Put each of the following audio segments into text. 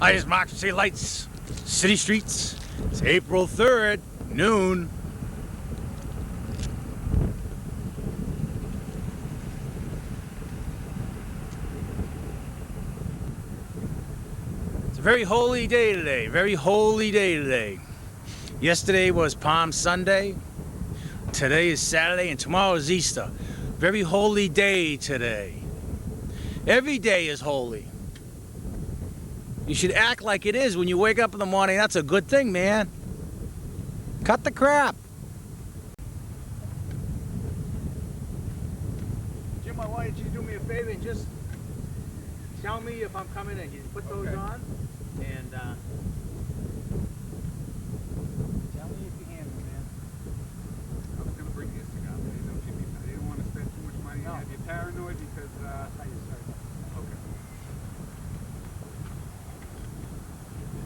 I just marked city lights, city streets. It's April 3rd, noon. It's a very holy day today, very holy day today. Yesterday was Palm Sunday, today is Saturday, and tomorrow is Easter. Very holy day today. Every day is holy. You should act like it is when you wake up in the morning. That's a good thing, man. Cut the crap. Jim, why don't you do me a favor and just tell me if I'm coming in. You put those on, and tell me if you handle it, man. I was going to bring you a cigar, but I didn't want to spend too much money and have you paranoid because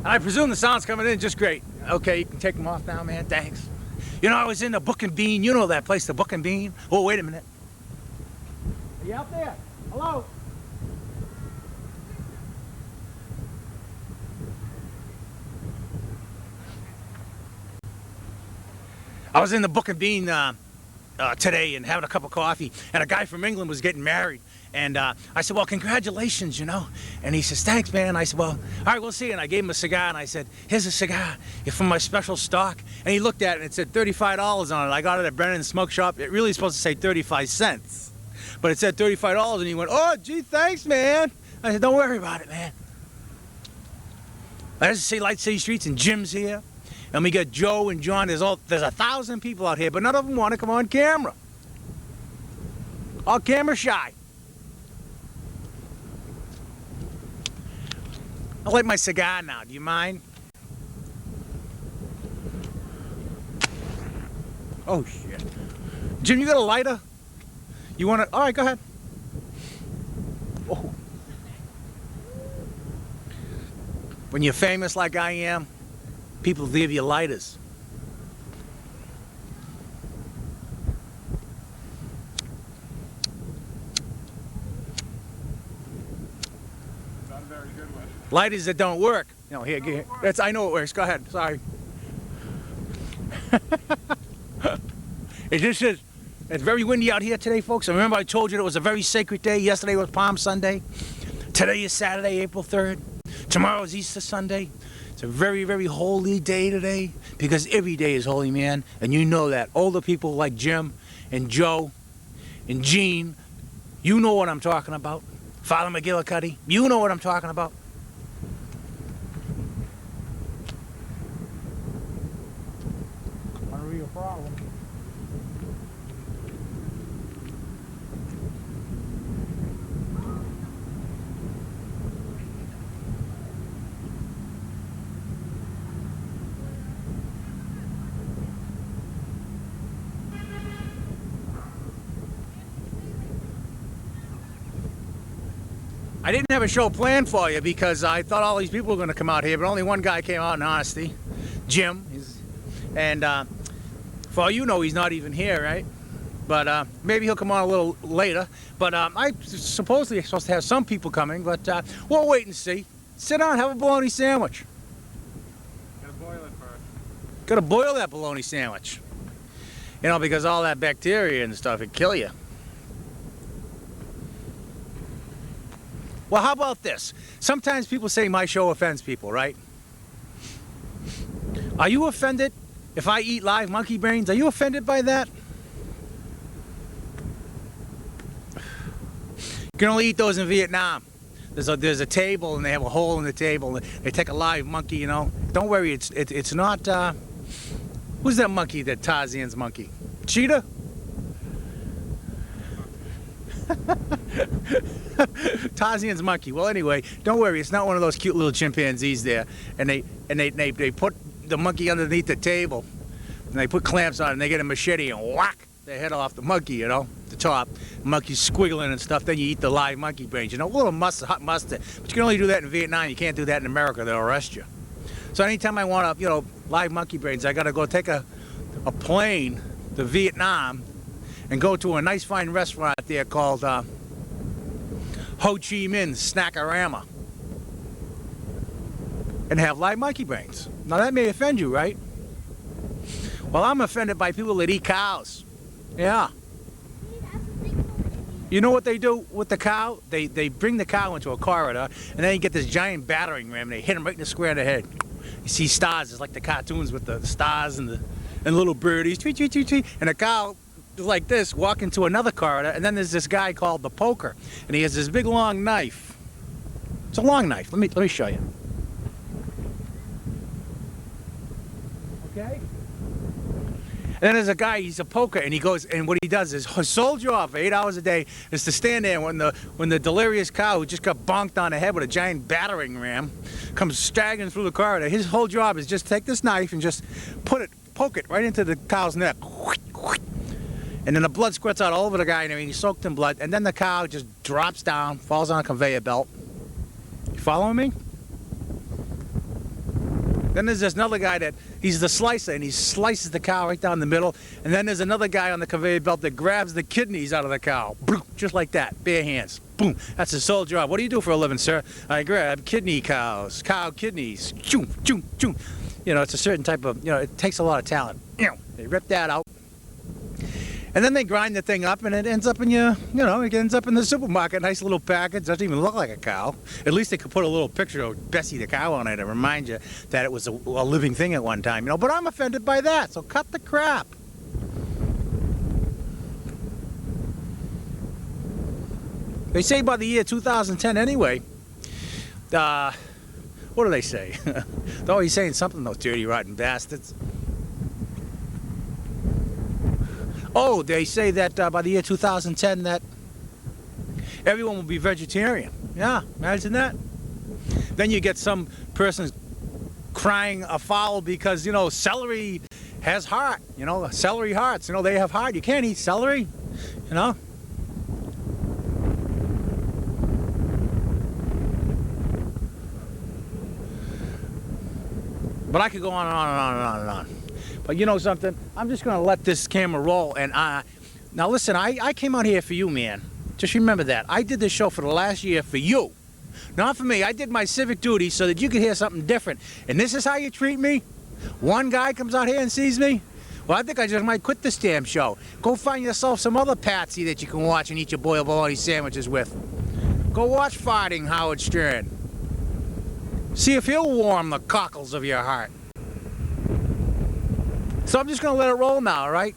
I presume the sound's coming in just great. Okay, you can take them off now, man. Thanks. You know, I was in the Book and Bean. You know that place, the Book and Bean? Oh, wait a minute. Are you out there? Hello? I was in the Book and Bean today and having a cup of coffee, and a guy from England was getting married. And I said, well, congratulations, you know. And he says, thanks, man. I said, well, all right, we'll see. And I gave him a cigar, and I said, here's a cigar. It's from my special stock. And he looked at it, and it said $35 on it. I got it at Brennan's Smoke Shop. It really is supposed to say 35 cents. But it said $35, and he went, oh, gee, thanks, man. I said, don't worry about it, man. I just say Light City Streets, and Jim's here. And we got Joe and John. There's 1,000 people out here, but none of them want to come on camera. All camera shy. I light my cigar now. Do you mind? Oh, shit. Jim, you got a lighter? You want to? All right, go ahead. Oh. When you're famous like I am, people give you lighters. Lighters that don't work. You know, here. That's, I know it works. Go ahead. Sorry. It's very windy out here today, folks. And remember I told you it was a very sacred day. Yesterday was Palm Sunday. Today is Saturday, April 3rd. Tomorrow is Easter Sunday. It's a very, very holy day today because every day is holy, man. And you know that. Older people like Jim and Joe and Gene, you know what I'm talking about. Father McGillicuddy, you know what I'm talking about. Real problem. I didn't have a show planned for you because I thought all these people were going to come out here, but only one guy came out in honesty, Jim. And for all you know, he's not even here, right? But maybe he'll come on a little later. But I supposedly supposed to have some people coming, but we'll wait and see. Sit down, have a bologna sandwich. Gotta boil it first. Gotta boil that bologna sandwich. You know, because all that bacteria and stuff, it'd kill you. Well, how about this? Sometimes people say my show offends people, right? Are you offended if I eat live monkey brains? Are you offended by that? You can only eat those in Vietnam. There's a table and they have a hole in the table. They take a live monkey, you know. Don't worry, it's not. Who's that monkey? That Tarzan's monkey? Cheetah? Tarzan's monkey. Well, anyway, don't worry. It's not one of those cute little chimpanzees there. And they put the monkey underneath the table, and they put clamps on it, and they get a machete and whack the head off the monkey. You know, the top. The monkey's squiggling and stuff. Then you eat the live monkey brains. You know, a little mustard, hot mustard. But you can only do that in Vietnam. You can't do that in America. They'll arrest you. So anytime I want to, you know, live monkey brains, I got to go take a plane to Vietnam and go to a nice fine restaurant there called Ho Chi Minh Snackorama. and have live monkey brains. Now that may offend you, right? Well, I'm offended by people that eat cows. Yeah. You know what they do with the cow? They bring the cow into a corridor, and then you get this giant battering ram, and they hit him right in the square of the head. You see stars, it's like the cartoons with the stars and little birdies, tweet, tweet, tweet, tweet. And the cow is like this, walking to another corridor, and then there's this guy called the poker, and he has this big long knife. It's a long knife. Let me show you. Okay? And then there's a guy, he's a poker, and he goes, and what he does is, his sole job for 8 hours a day is to stand there when the delirious cow who just got bonked on the head with a giant battering ram comes staggering through the corridor. His whole job is just take this knife and just poke it right into the cow's neck. And then the blood squirts out all over the guy, and he's soaked in blood, and then the cow just drops down, falls on a conveyor belt. You following me? Then there's this another guy that, he's the slicer, and he slices the cow right down the middle. And then there's another guy on the conveyor belt that grabs the kidneys out of the cow. Just like that, bare hands. Boom, that's his sole job. What do you do for a living, sir? I grab cow kidneys. Choom, choom, choom. You know, it's a certain type of, it takes a lot of talent. They rip that out. And then they grind the thing up, and it ends up in it ends up in the supermarket. Nice little package. Doesn't even look like a cow. At least they could put a little picture of Bessie the cow on it to remind you that it was a living thing at one time. But I'm offended by that. So cut the crap. They say by the year 2010 anyway. What do they say? They're always saying something, those dirty, rotten bastards. Oh, they say that by the year 2010 that everyone will be vegetarian. Yeah, imagine that. Then you get some person crying a foul because, celery has heart. Celery hearts. They have heart. You can't eat celery. But I could go on and on and on and on and on. But you know something? I'm just going to let this camera roll. And now listen, I came out here for you, man. Just remember that. I did this show for the last year for you. Not for me. I did my civic duty so that you could hear something different. And this is how you treat me? One guy comes out here and sees me? Well, I think I just might quit this damn show. Go find yourself some other patsy that you can watch and eat your boiled bologna sandwiches with. Go watch Farting Howard Stern. See if he'll warm the cockles of your heart. So I'm just going to let it roll now, all right?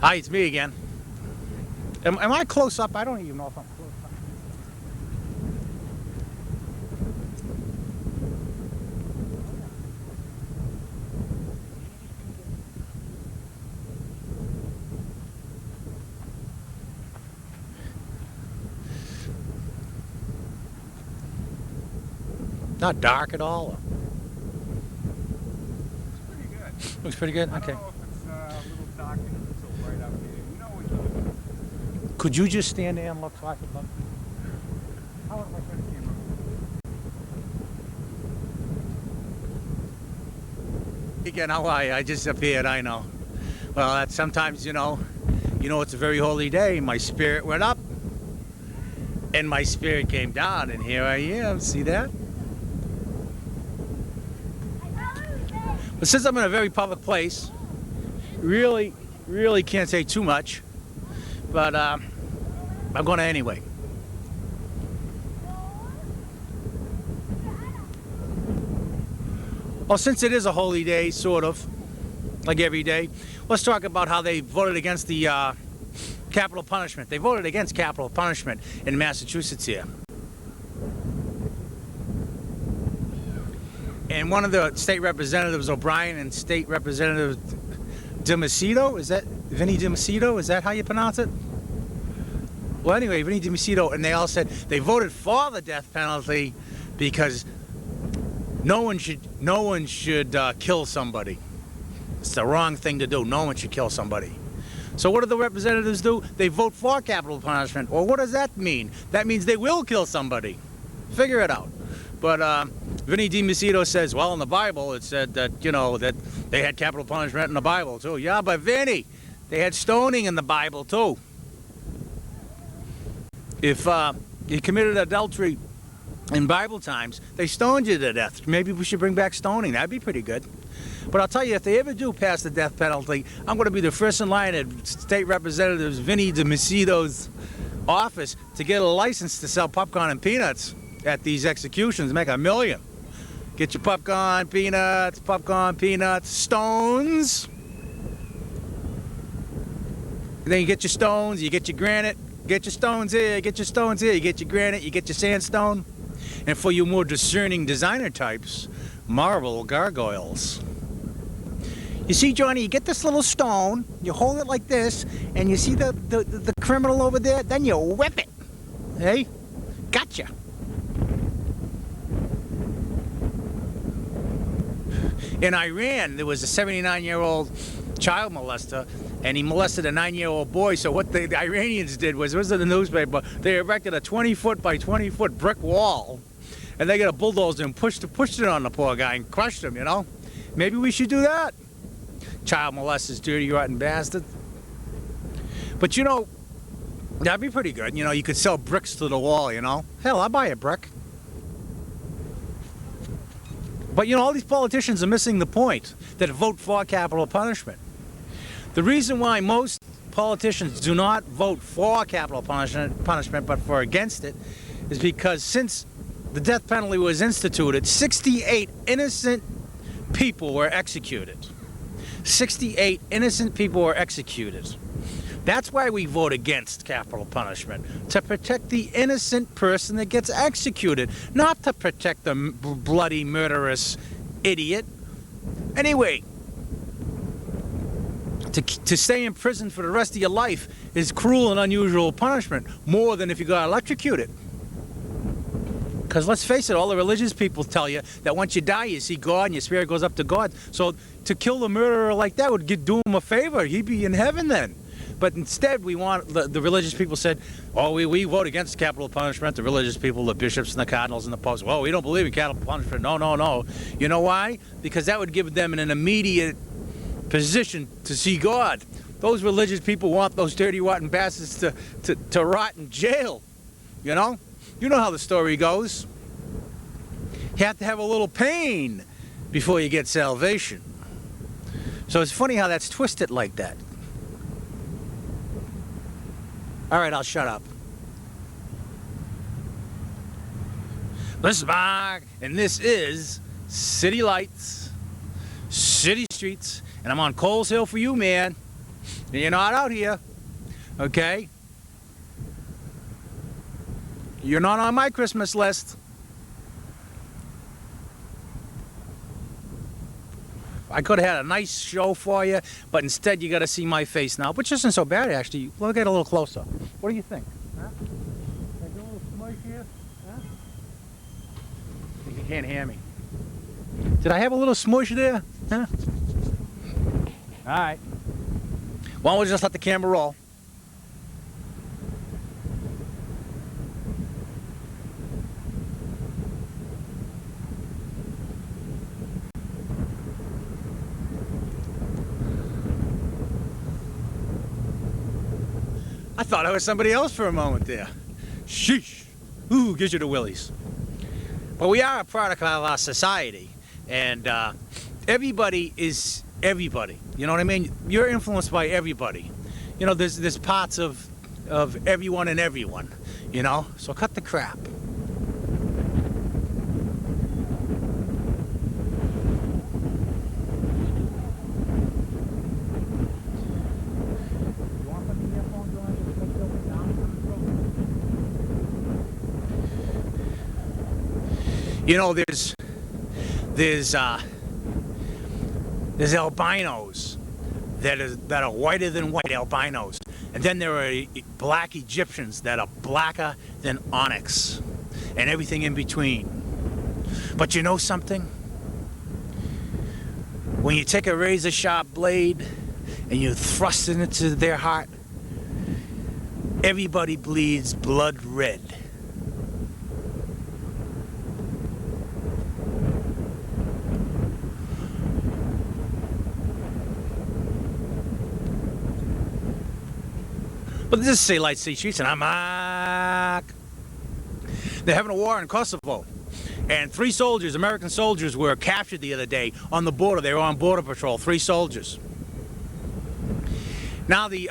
Hi, it's me again. Am I close up? I don't even know if I'm close up. Not dark at all? It's pretty good. Looks pretty good? I Okay. don't know if it's a little dark and it's so bright out here. You know what you do. Could you just stand there and look so I could look? How would I turn the camera? Again, how are you? I just appeared, I know. Well, that's sometimes, it's a very holy day. My spirit went up and my spirit came down, and here I am. See that? But since I'm in a very public place, really can't say too much, but I'm going to anyway. Well, since it is a holy day, sort of, like every day, let's talk about how they voted against the capital punishment. They voted against capital punishment in Massachusetts here. And one of the state representatives, O'Brien, and state representative Dimacito, is that Vinnie Dimacito? Is that how you pronounce it? Well, anyway, Vinnie Dimacito, and they all said they voted for the death penalty because no one should kill somebody. It's the wrong thing to do. No one should kill somebody. So what do the representatives do? They vote for capital punishment. Well, what does that mean? That means they will kill somebody. Figure it out. But Vinnie Dimacito says, well, in the Bible it said that, that they had capital punishment in the Bible too. Yeah, but Vinnie, they had stoning in the Bible too. If you committed adultery in Bible times, they stoned you to death. Maybe we should bring back stoning. That'd be pretty good. But I'll tell you, if they ever do pass the death penalty, I'm going to be the first in line at State Representative Vinnie Dimacito's office to get a license to sell popcorn and peanuts at these executions. Make $1 million. Get your popcorn, peanuts, stones. And then you get your stones, you get your granite, get your stones here, get your stones here, you get your granite, you get your sandstone. And for you more discerning designer types, marble gargoyles. You see, Johnny, you get this little stone, you hold it like this, and you see the criminal over there, then you whip it. Hey? Gotcha. In Iran, there was a 79-year-old child molester, and he molested a 9-year-old boy. So what the Iranians did was, it was in the newspaper, they erected a 20-foot by 20-foot brick wall, and they got a bulldozer and pushed it on the poor guy and crushed him, Maybe we should do that. Child molesters, dirty, rotten bastard. But that'd be pretty good. You could sell bricks to the wall, Hell, I'll buy a brick. But all these politicians are missing the point that vote for capital punishment. The reason why most politicians do not vote for capital punishment but for against it is because since the death penalty was instituted, 68 innocent people were executed. 68 innocent people were executed. That's why we vote against capital punishment, to protect the innocent person that gets executed, not to protect the bloody, murderous idiot. Anyway, to stay in prison for the rest of your life is cruel and unusual punishment, more than if you got electrocuted. Because let's face it, all the religious people tell you that once you die, you see God and your spirit goes up to God. So to kill the murderer like that would do him a favor. He'd be in heaven then. But instead, we want, the religious people said, oh, we vote against capital punishment. The religious people, the bishops and the cardinals and the popes, well, we don't believe in capital punishment. No. You know why? Because that would give them an immediate position to see God. Those religious people want those dirty, rotten bastards to rot in jail. You know how the story goes. You have to have a little pain before you get salvation. So it's funny how that's twisted like that. All right, I'll shut up. This is Mark, and this is City Lights, City Streets, and I'm on Coles Hill for you, man. You're not out here, okay? You're not on my Christmas list. I could have had a nice show for you, but instead you got to see my face now, which isn't so bad, actually. Look at it a little closer. What do you think? Huh? Can I do a little smush here? Huh? I think you can't hear me. Did I have a little smush there? Huh? All right. Why don't we just let the camera roll? I thought I was somebody else for a moment there. Sheesh. Ooh, gives you the willies. But we are a product of our society, and everybody is everybody. You know what I mean? You're influenced by everybody. You know, there's parts of everyone and everyone. You know, so cut the crap. You know, there's albinos that are whiter than white albinos, and then there are black Egyptians that are blacker than onyx, and everything in between. But you know something? When you take a razor sharp blade and you thrust it into their heart, everybody bleeds blood red. But this is Say Light, Say Streets, and I'm Mark. They're having a war in Kosovo, and 3 soldiers, American soldiers, were captured the other day on the border. They were on border patrol, 3 soldiers. Now they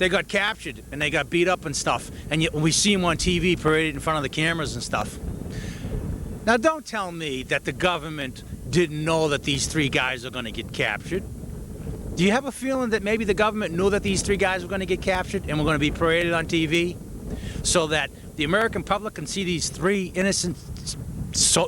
got captured and they got beat up and stuff, and yet we see them on TV paraded in front of the cameras and stuff. Now don't tell me that the government didn't know that these 3 guys are going to get captured. Do you have a feeling that maybe the government knew that these 3 guys were going to get captured and were going to be paraded on TV so that the American public can see these 3 innocent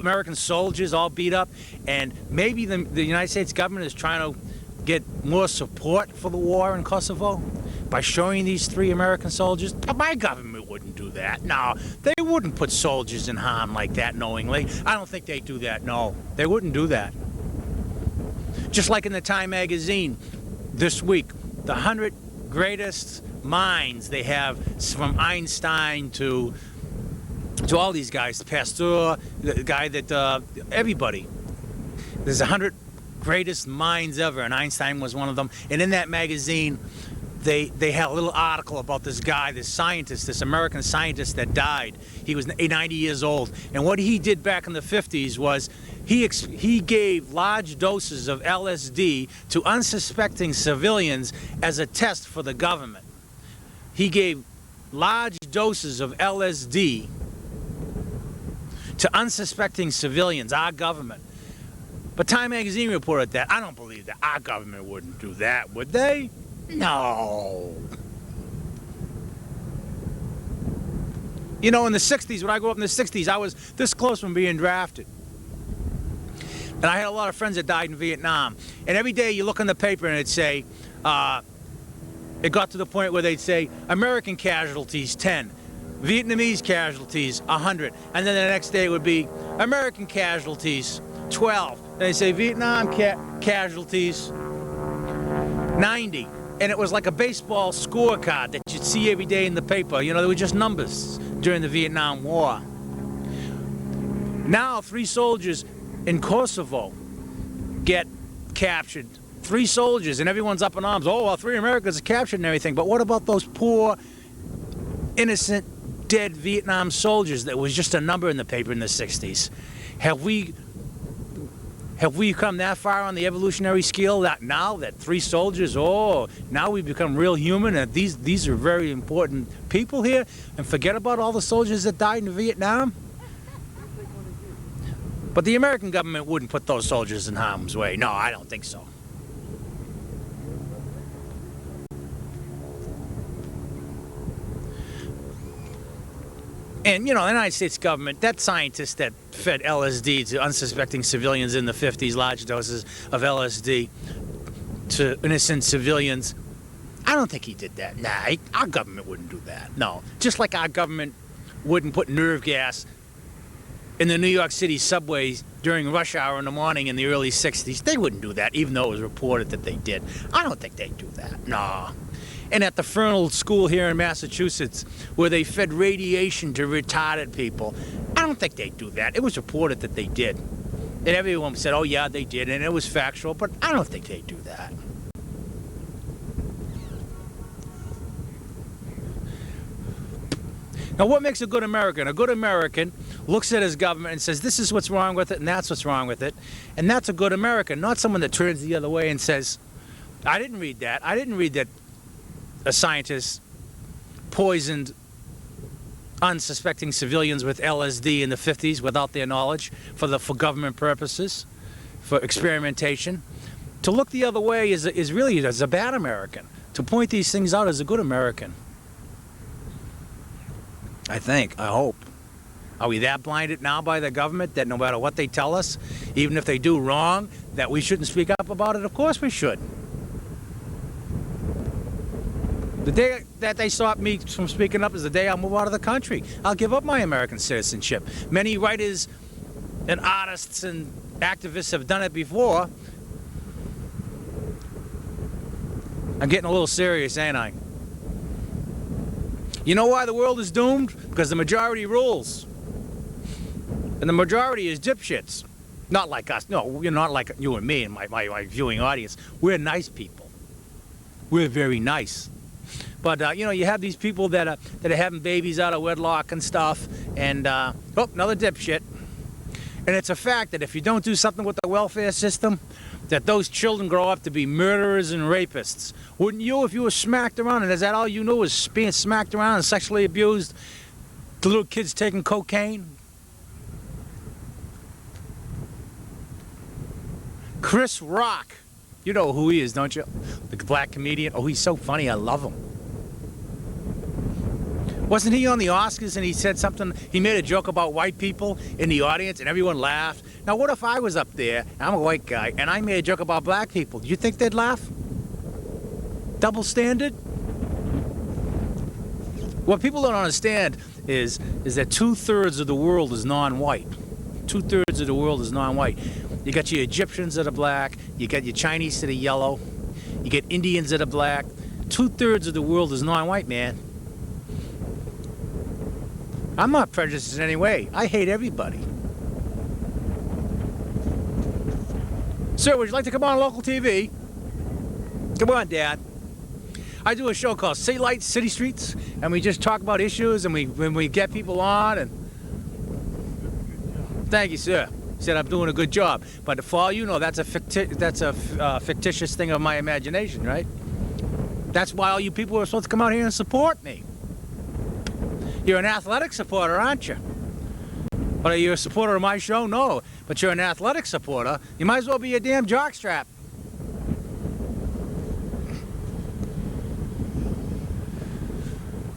American soldiers all beat up, and maybe the United States government is trying to get more support for the war in Kosovo by showing these 3 American soldiers? My government wouldn't do that. No, they wouldn't put soldiers in harm like that knowingly. I don't think they'd do that. No, they wouldn't do that. Just like in the Time magazine this week, the 100 greatest minds they have, from Einstein to all these guys, Pasteur, the guy that, everybody. There's 100 greatest minds ever, and Einstein was one of them. And in that magazine, they had a little article about this guy, this scientist, this American scientist that died. He was 90 years old, and what he did back in the 50s was he gave large doses of LSD to unsuspecting civilians as a test for the government. He gave large doses of LSD to unsuspecting civilians, our government. But Time magazine reported that. I don't believe that. Our government wouldn't do that, would they? No. You know, in the 60s, when I grew up in the 60s, I was this close from being drafted. And I had a lot of friends that died in Vietnam. And every day you look in the paper and it'd say, it got to the point where they'd say, American casualties, 10. Vietnamese casualties, 100. And then the next day it would be, American casualties, 12. Then they'd say, Vietnam casualties, 90. And it was like a baseball scorecard that you'd see every day in the paper. You know, they were just numbers during the Vietnam War. Now, 3 soldiers in Kosovo get captured. 3 soldiers, and everyone's up in arms. Oh, well, 3 Americans are captured and everything. But what about those poor, innocent, dead Vietnam soldiers that was just a number in the paper in the 60s? Have we come that far on the evolutionary scale that now that 3 soldiers, oh, now we've become real human, and these are very important people here, and forget about all the soldiers that died in Vietnam? But the American government wouldn't put those soldiers in harm's way. No, I don't think so. And, you know, the United States government, that scientist that fed LSD to unsuspecting civilians in the 50s, large doses of LSD to innocent civilians, I don't think he did that. Nah, our government wouldn't do that. No. Just like our government wouldn't put nerve gas in the New York City subways during rush hour in the morning in the early 60s. They wouldn't do that, even though it was reported that they did. I don't think they'd do that. No. And at the Fernald School here in Massachusetts, where they fed radiation to retarded people, I don't think they'd do that. It was reported that they did. And everyone said, oh yeah, they did, and it was factual, but I don't think they'd do that. Now, what makes a good American? A good American looks at his government and says, this is what's wrong with it, and that's what's wrong with it. And that's a good American, not someone that turns the other way and says, I didn't read that. I didn't read that a scientist poisoned unsuspecting civilians with LSD in the 50s without their knowledge for government purposes, for experimentation. To look the other way is really a bad American. To point these things out is a good American. I think, I hope. Are we that blinded now by the government that no matter what they tell us, even if they do wrong, that we shouldn't speak up about it? Of course we should. The day that they stop me from speaking up is the day I'll move out of the country. I'll give up my American citizenship. Many writers and artists and activists have done it before. I'm getting a little serious, ain't I? You know why the world is doomed? Because the majority rules. And the majority is dipshits. Not like us. No, we're not like you and me and my viewing audience. We're nice people. We're very nice. But, you know, you have these people that are having babies out of wedlock and stuff. And, oh, another dipshit. And it's a fact that if you don't do something with the welfare system, that those children grow up to be murderers and rapists. Wouldn't you if you were smacked around? And is that all you knew was being smacked around and sexually abused? The little kids taking cocaine? Chris Rock. You know who he is, don't you? The black comedian. Oh, he's so funny. I love him. Wasn't he on the Oscars and he said something, he made a joke about white people in the audience and everyone laughed? Now what if I was up there, I'm a white guy, and I made a joke about black people? Do you think they'd laugh? Double standard? What people don't understand is that 2/3 of the world is non-white. 2/3 of the world is non-white. You got your Egyptians that are black, you got your Chinese that are yellow, you get Indians that are black. 2/3 of the world is non-white, man. I'm not prejudiced in any way. I hate everybody. Sir, would you like to come on local TV? Come on, Dad. I do a show called City Lights, City Streets, and we just talk about issues, and we get people on. And thank you, sir. He said I'm doing a good job. But for all you know, that's a fictitious thing of my imagination, right? That's why all you people are supposed to come out here and support me. You're an athletic supporter, aren't you? But are you a supporter of my show? No. But you're an athletic supporter. You might as well be a damn jockstrap.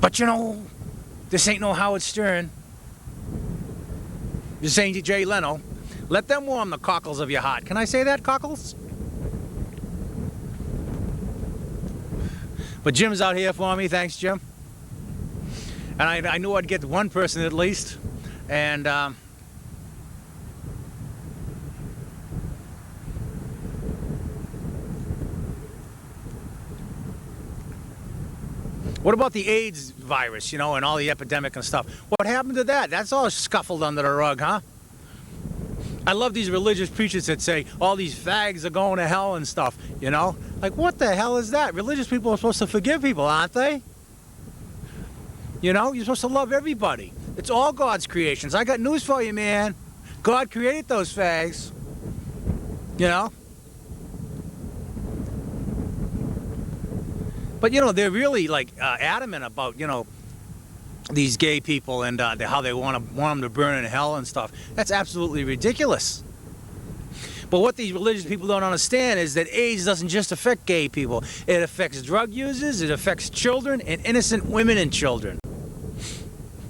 But you know, this ain't no Howard Stern. This ain't Jay Leno. Let them warm the cockles of your heart. Can I say that, cockles? But Jim's out here for me. Thanks, Jim. And I knew I'd get one person at least. And what about the AIDS virus, you know, and all the epidemic and stuff? What happened to that? That's all scuffled under the rug, huh? I love these religious preachers that say all these fags are going to hell and stuff, you know? Like, what the hell is that? Religious people are supposed to forgive people, aren't they? You know, you're supposed to love everybody. It's all God's creations. I got news for you, man. God created those fags. You know? But, you know, they're really, like, adamant about, you know, these gay people and how they want them to burn in hell and stuff. That's absolutely ridiculous. But what these religious people don't understand is that AIDS doesn't just affect gay people. It affects drug users, it affects children, and innocent women and children.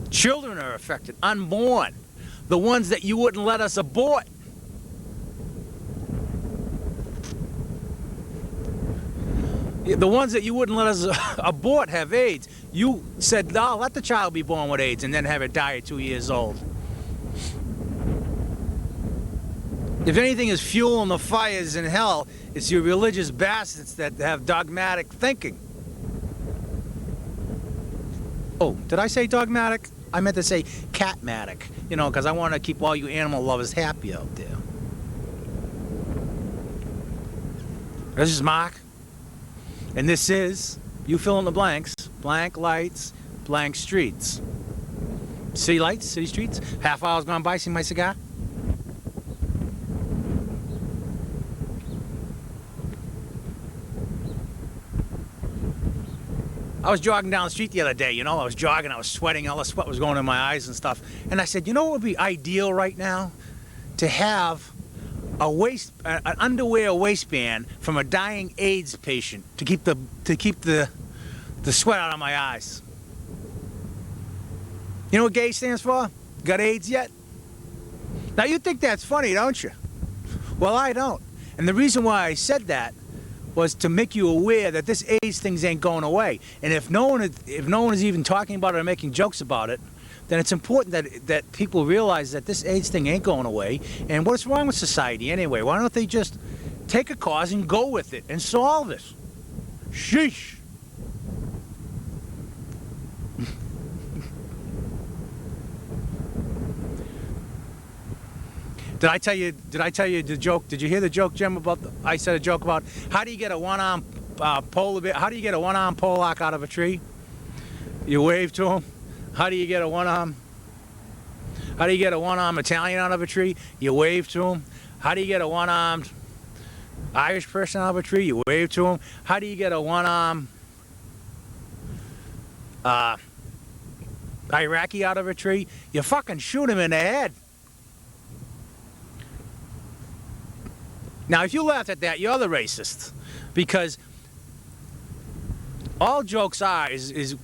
Children are affected, unborn. The ones that you wouldn't let us abort. The ones that you wouldn't let us abort have AIDS. You said, no, let the child be born with AIDS and then have it die at 2 years old. If anything is fueling the fires in hell, it's your religious bastards that have dogmatic thinking. Oh, did I say dogmatic? I meant to say catmatic, you know, because I want to keep all you animal lovers happy out there. This is Mark. And this is, you fill in the blanks, blank lights, blank streets. City lights, city streets. Half hour's gone by, see my cigar? I was jogging down the street the other day, you know, I was jogging, I was sweating, all the sweat was going in my eyes and stuff. And I said, you know what would be ideal right now? To have an underwear waistband from a dying AIDS patient to keep the sweat out of my eyes. You know what gay stands for? Got AIDS yet? Now you think that's funny, don't you? Well, I don't. And the reason why I said that was to make you aware that this AIDS thing ain't going away. And if no one is even talking about it or making jokes about it, then it's important that people realize that this AIDS thing ain't going away. And what's wrong with society anyway? Why don't they just take a cause and go with it and solve this? Sheesh. Did I tell you the joke? Did you hear the joke, Jim, I said a joke about how do you get a one-arm how do you get a one-arm Pollock out of a tree? You wave to him. How do you get a one-arm Italian out of a tree? You wave to him. How do you get a one-armed Irish person out of a tree? You wave to him. How do you get a one-arm Iraqi out of a tree? You fucking shoot him in the head. Now, if you laughed at that, you're the racist, because all jokes are is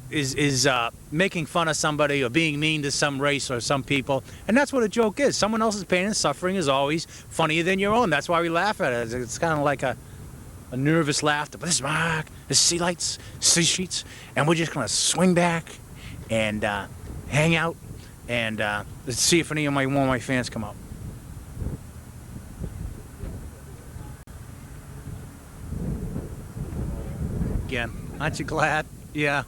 making fun of somebody or being mean to some race or some people, and that's what a joke is. Someone else's pain and suffering is always funnier than your own. That's why we laugh at it. It's kind of like a nervous laughter. But this is Mark, this is Sea Lights, Sea Streets, and we're just gonna swing back and hang out and let's see if any of one of my fans come out. Again, aren't you glad? Yeah.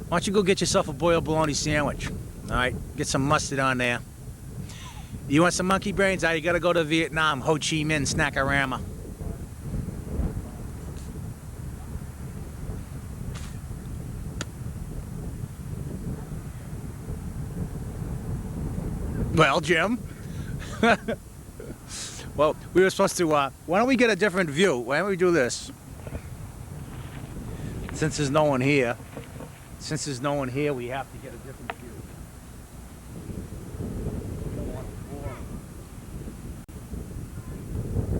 Why don't you go get yourself a boiled bologna sandwich? All right, get some mustard on there. You want some monkey brains? You gotta go to Vietnam, Ho Chi Minh Snackarama. Well, Jim. Well, we were supposed to, why don't we get a different view? Why don't we do this? Since there's no one here, we have to get a different view. I don't want to bore them.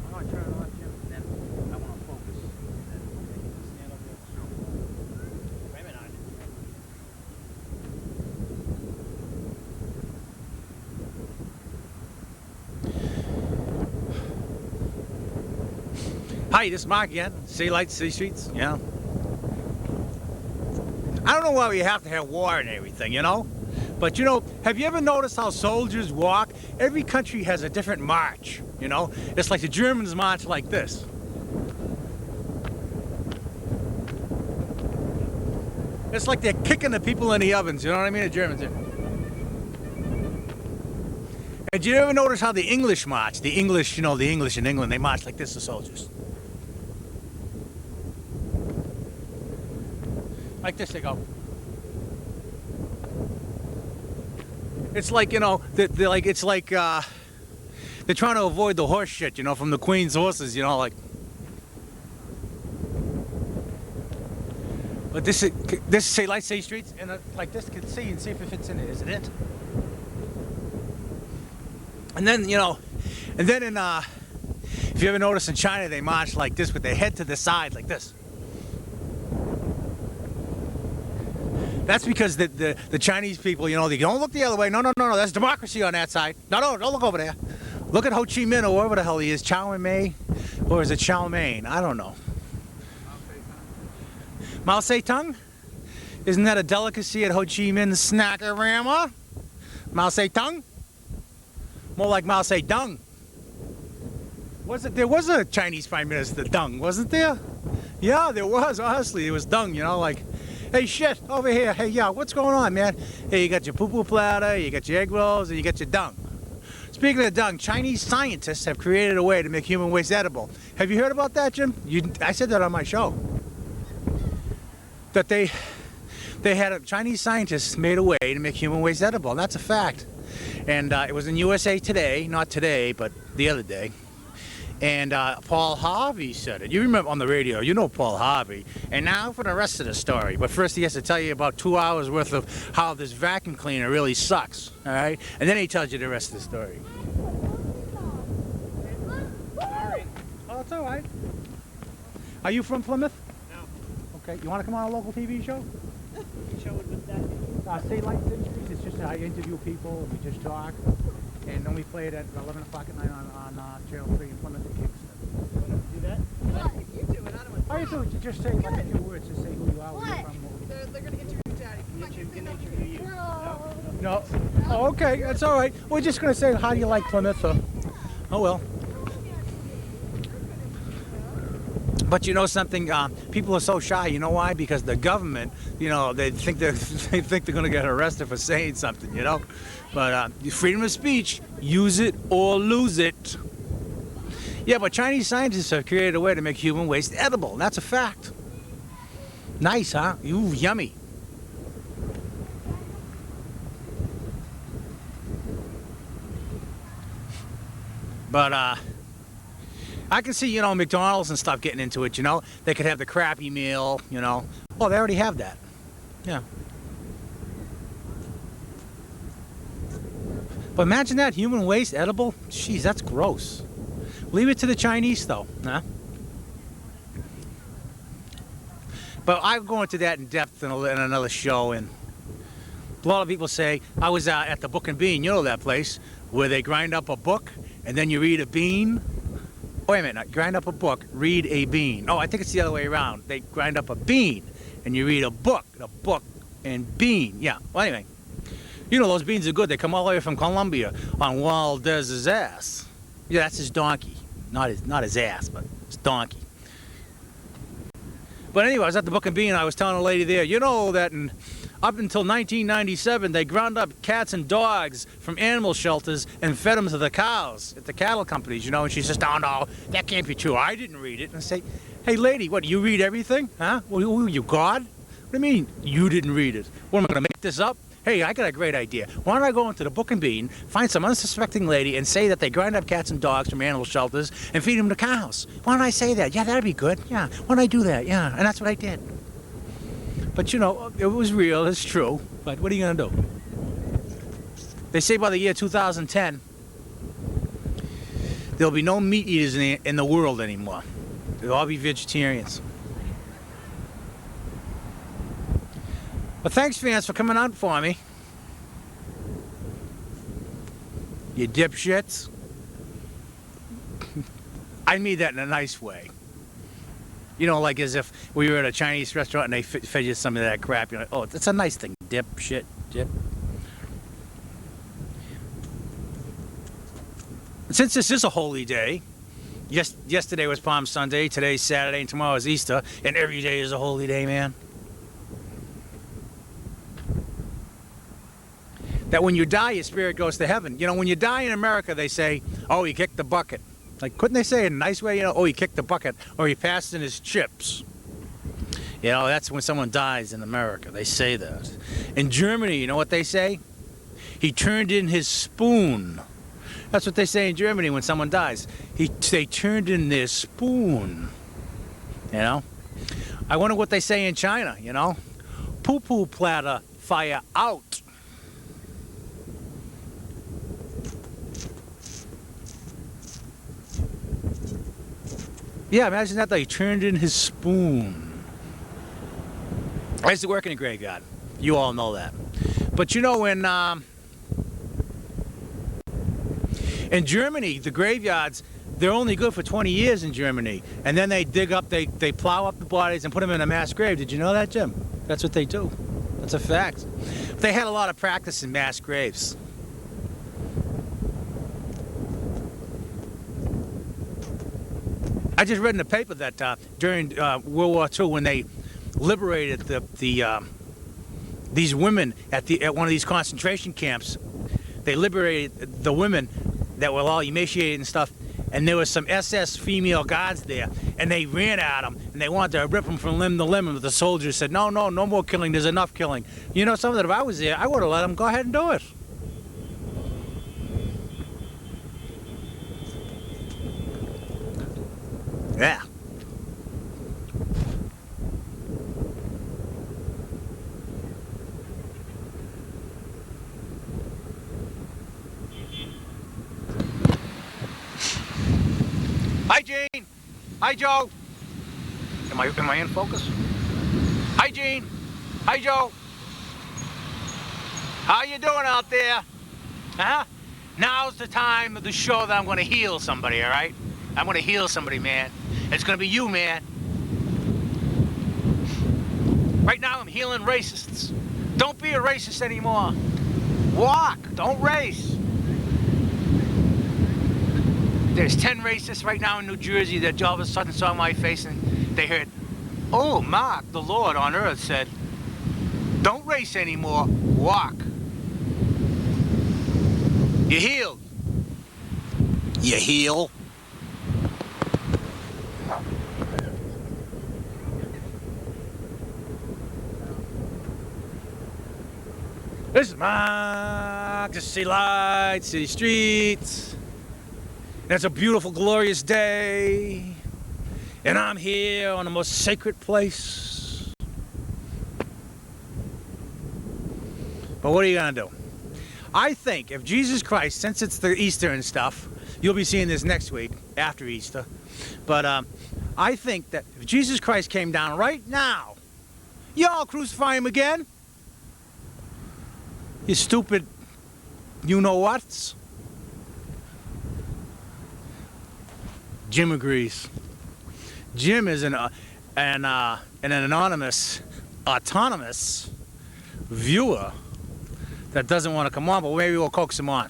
I'm going to turn it on, Jim, and then I want to focus. And then stand over there. Wait a minute. Hi, this is Mark again. Sea Lights, Sea Streets, yeah. I don't know why we have to have war and everything, you know? But, you know, have you ever noticed how soldiers walk? Every country has a different march, you know? It's like the Germans march like this. It's like they're kicking the people in the ovens, you know what I mean? The Germans are. And do you ever notice how the English march? The English, you know, the English in England, they march like this, the soldiers. Like this they go. It's like, you know, they're trying to avoid the horse shit, you know, from the Queen's horses, you know, like. But this say Light Sea Streets, and like this can see and see if it fits in it. Is it it? And then, you know, and then in if you ever notice in China, they march like this with their head to the side, like this. That's because the Chinese people, you know, they don't look the other way. No, that's democracy on that side. No, don't look over there. Look at Ho Chi Minh or wherever the hell he is, Chow Mein, or is it Chow Mein? I don't know. Mao Zedong? Isn't that a delicacy at Ho Chi Minh Snackarama? Mao Zedong? More like Mao Zedong. There was a Chinese Prime Minister, Deng, wasn't there? Yeah, there was, honestly. It was Deng, you know, like, hey, shit, over here. Hey, yeah, what's going on, man? Hey, you got your poo-poo platter, you got your egg rolls, and you got your dung. Speaking of dung, Chinese scientists have created a way to make human waste edible. Have you heard about that, Jim? I said that on my show. That they They had Chinese scientists made a way to make human waste edible, and that's a fact. And it was in USA Today, not today, but the other day. And Paul Harvey said it. You remember on the radio, you know Paul Harvey. And now for the rest of the story. But first he has to tell you about 2 hours worth of how this vacuum cleaner really sucks, all right? And then he tells you the rest of the story. Sorry. Oh, it's all right. Are you from Plymouth? No. Okay, you want to come on a local TV show? Show would that be? Say Lights Industries. It's just I interview people, and we just talk. And then we play it at 11 o'clock at night on Channel 3 in Plymouth and Kingston. You want to do that? What? If you do it, I don't want to. How you doing? You just say like a few words. Just say who you are, where you're What? from. They're going to interview Daddy. Come on, Can interview you. No. Oh, okay. That's all right. We're just going to say, how do you like Plymouth? Oh, well. But you know something? People are so shy. You know why? Because the government, you know, they think they're going to get arrested for saying something, you know? But freedom of speech, use it or lose it. Yeah, but Chinese scientists have created a way to make human waste edible. That's a fact. Nice, huh? Ooh, yummy. But I can see, you know, McDonald's and stuff getting into it, you know. They could have the crappy meal, you know. Oh, they already have that. Yeah. But imagine that, human waste, edible. Jeez, that's gross. Leave it to the Chinese, though. Huh? But I'll go into that in depth in another show. And a lot of people say, I was at the Book and Bean, you know that place, where they grind up a book and then you read a bean. Oh, wait a minute, grind up a book, read a bean. Oh, I think it's the other way around. They grind up a bean and you read a book and bean. Yeah, well, anyway. You know, those beans are good. They come all the way from Colombia on Waldez's ass. Yeah, that's his donkey. Not his ass, but his donkey. But anyway, I was at the Book and Bean and I was telling a lady there, you know that up until 1997, they ground up cats and dogs from animal shelters and fed them to the cows at the cattle companies, you know. And she says, oh, no, that can't be true. I didn't read it. And I say, hey, lady, what, you read everything? Huh? Well, who are you, God? What do you mean you didn't read it? What, am I going to make this up? Hey, I got a great idea. Why don't I go into the Book and Bean, find some unsuspecting lady, and say that they grind up cats and dogs from animal shelters and feed them to cows? Why don't I say that? Yeah, that'd be good. Yeah, why don't I do that? Yeah, and that's what I did. But, you know, it was real. It's true. But what are you going to do? They say by the year 2010, there'll be no meat eaters in the world anymore. They'll all be vegetarians. But thanks, fans, for coming out for me. You dipshits. I mean that in a nice way. You know, like as if we were at a Chinese restaurant and they fed you some of that crap. You're like, oh, it's a nice thing. Dipshit. Dip. Since this is a holy day, yesterday was Palm Sunday, today's Saturday, and tomorrow is Easter, and every day is a holy day, man. That when you die, your spirit goes to heaven. You know, when you die in America, they say, oh, he kicked the bucket. Like, couldn't they say it in a nice way? You know, oh, he kicked the bucket, or he passed in his chips. You know, that's when someone dies in America. They say that. In Germany, you know what they say? He turned in his spoon. That's what they say in Germany when someone dies. They turned in their spoon. You know? I wonder what they say in China, you know? Poo-poo platter, fire out. Yeah, imagine that, they turned in his spoon. I used to work in a graveyard. You all know that. But you know, in Germany, the graveyards, they're only good for 20 years in Germany. And then they dig up, they plow up the bodies and put them in a mass grave. Did you know that, Jim? That's what they do. That's a fact. They had a lot of practice in mass graves. I just read in the paper that during World War II, when they liberated these women at one of these concentration camps, they liberated the women that were all emaciated and stuff, and there was some SS female guards there, and they ran at him, and they wanted to rip him from limb to limb, and the soldiers said, no, no, no more killing, there's enough killing. You know something, if I was there, I would have let him go ahead and do it. Yeah. Hi, Gene. Hi, Joe. Am I in focus? Hi, Gene. Hi, Joe. How you doing out there? Huh? Now's the time of the show that I'm going to heal somebody, all right? I'm going to heal somebody, man. It's going to be you, man. Right now, I'm healing racists. Don't be a racist anymore. Walk. Don't race. There's 10 racists right now in New Jersey that all of a sudden saw my face and they heard, oh, Mark, the Lord on earth said, don't race anymore, walk. You're healed. You heal. This is Mark, the city lights, city streets. And it's a beautiful, glorious day. And I'm here on the most sacred place. But what are you gonna do? I think if Jesus Christ, since it's the Easter and stuff, you'll be seeing this next week, after Easter. But I think that if Jesus Christ came down right now, y'all crucify him again? You stupid you-know-whats. Jim agrees. Jim is an anonymous, autonomous viewer that doesn't want to come on, but maybe we'll coax him on.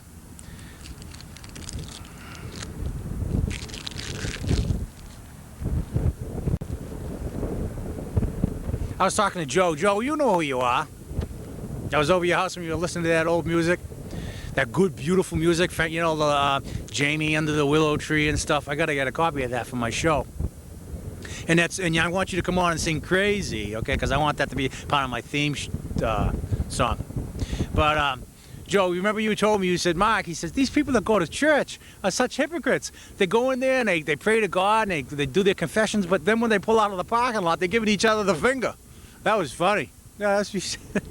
I was talking to Joe. Joe, you know who you are. I was over your house when you were listening to that old music. That good, beautiful music, you know, the Jamie under the willow tree and stuff. I gotta get a copy of that for my show. And I want you to come on and sing Crazy, okay? Because I want that to be part of my theme song. But Joe, remember you told me, you said, Mark, he says, these people that go to church are such hypocrites. They go in there and they pray to God and they do their confessions, but then when they pull out of the parking lot, they're giving each other the finger. That was funny. Yeah, that's what you said.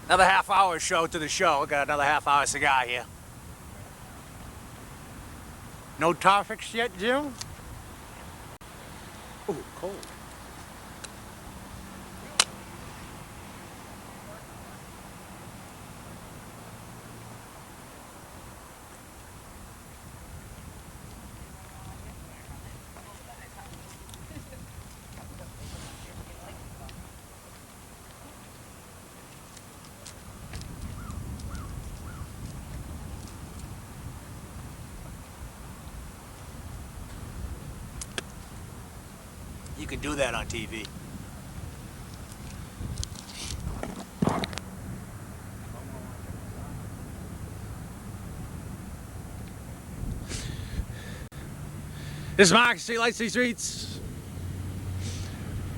Another half-hour show to the show. Got another half-hour cigar here. No topics yet, Jim? Ooh, cold. You can do that on TV. This is Mark, City Lights, City Streets.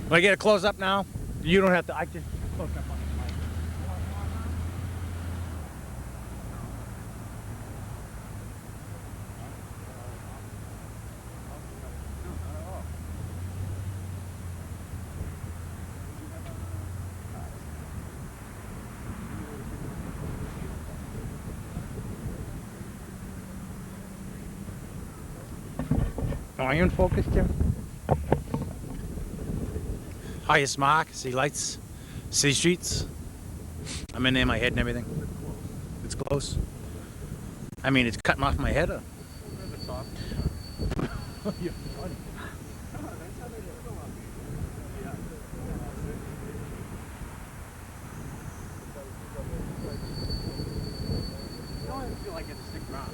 When I get a close up now, you don't have to, I just close up on the mic. Am I in focus, Jim? Highest mark, see lights, see streets. I'm in there, my head and everything. It's close. I mean, it's cutting off my head. Over the top. You're funny. That's how they do it. Yeah. No, I feel like it's stick around.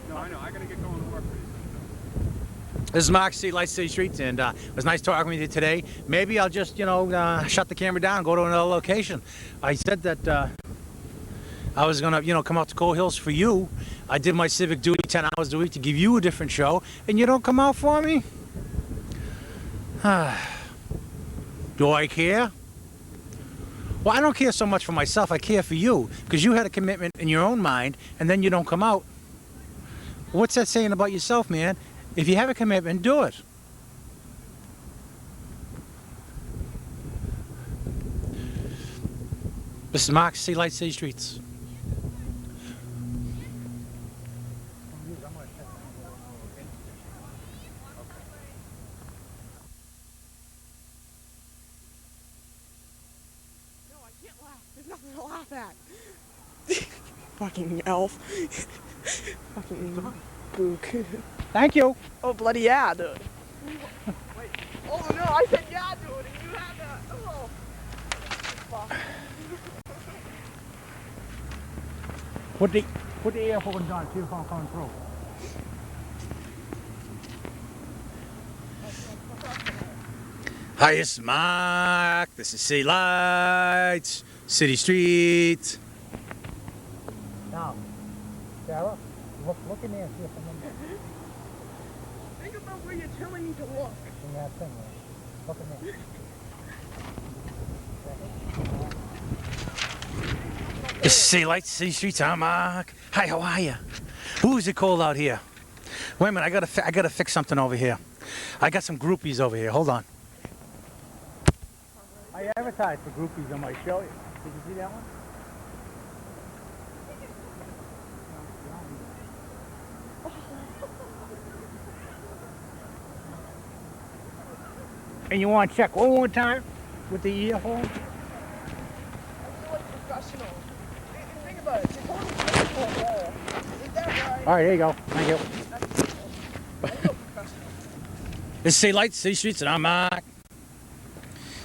No, I know. I gotta get going to work pretty soon. This is Mark, see lights, see streets, and it was nice talking with you today. Maybe I'll just, you know, shut the camera down and go to another location. I said that I was gonna, you know, come out to Coal Hills for you. I did my civic duty 10 hours a week to give you a different show, and you don't come out for me? Do I care? Well, I don't care so much for myself. I care for you, because you had a commitment in your own mind, and then you don't come out. What's that saying about yourself, man? If you have a commitment, do it. This is Mark, see lights, see streets. No, I can't laugh. There's nothing to laugh at. Fucking elf. Fucking book. Thank you. Oh, bloody yeah, dude. Wait. Oh, no, I said yeah, dude, and you had that. Oh. Fuck. Put the earphones on, see if I'm coming through. Hi, it's Mark. This is City Lights, City Streets. Now, Sarah, look in there and see if I'm in there. Think about where you're telling me to look. In that thing there. Look in there. This is City Lights, City Streets. I'm Mark. Hi, how are you? Ooh, is it cold out here? Wait a minute, I gotta fix something over here. I got some groupies over here. Hold on. I advertised for groupies on my show. Did you see that one? And you want to check one more time with the earphone? I feel like professional. And think about it. You're calling me professional. Is that right? All right, there you go. Thank you. I feel professional. This is City Lights, City Streets, and I'm Mark.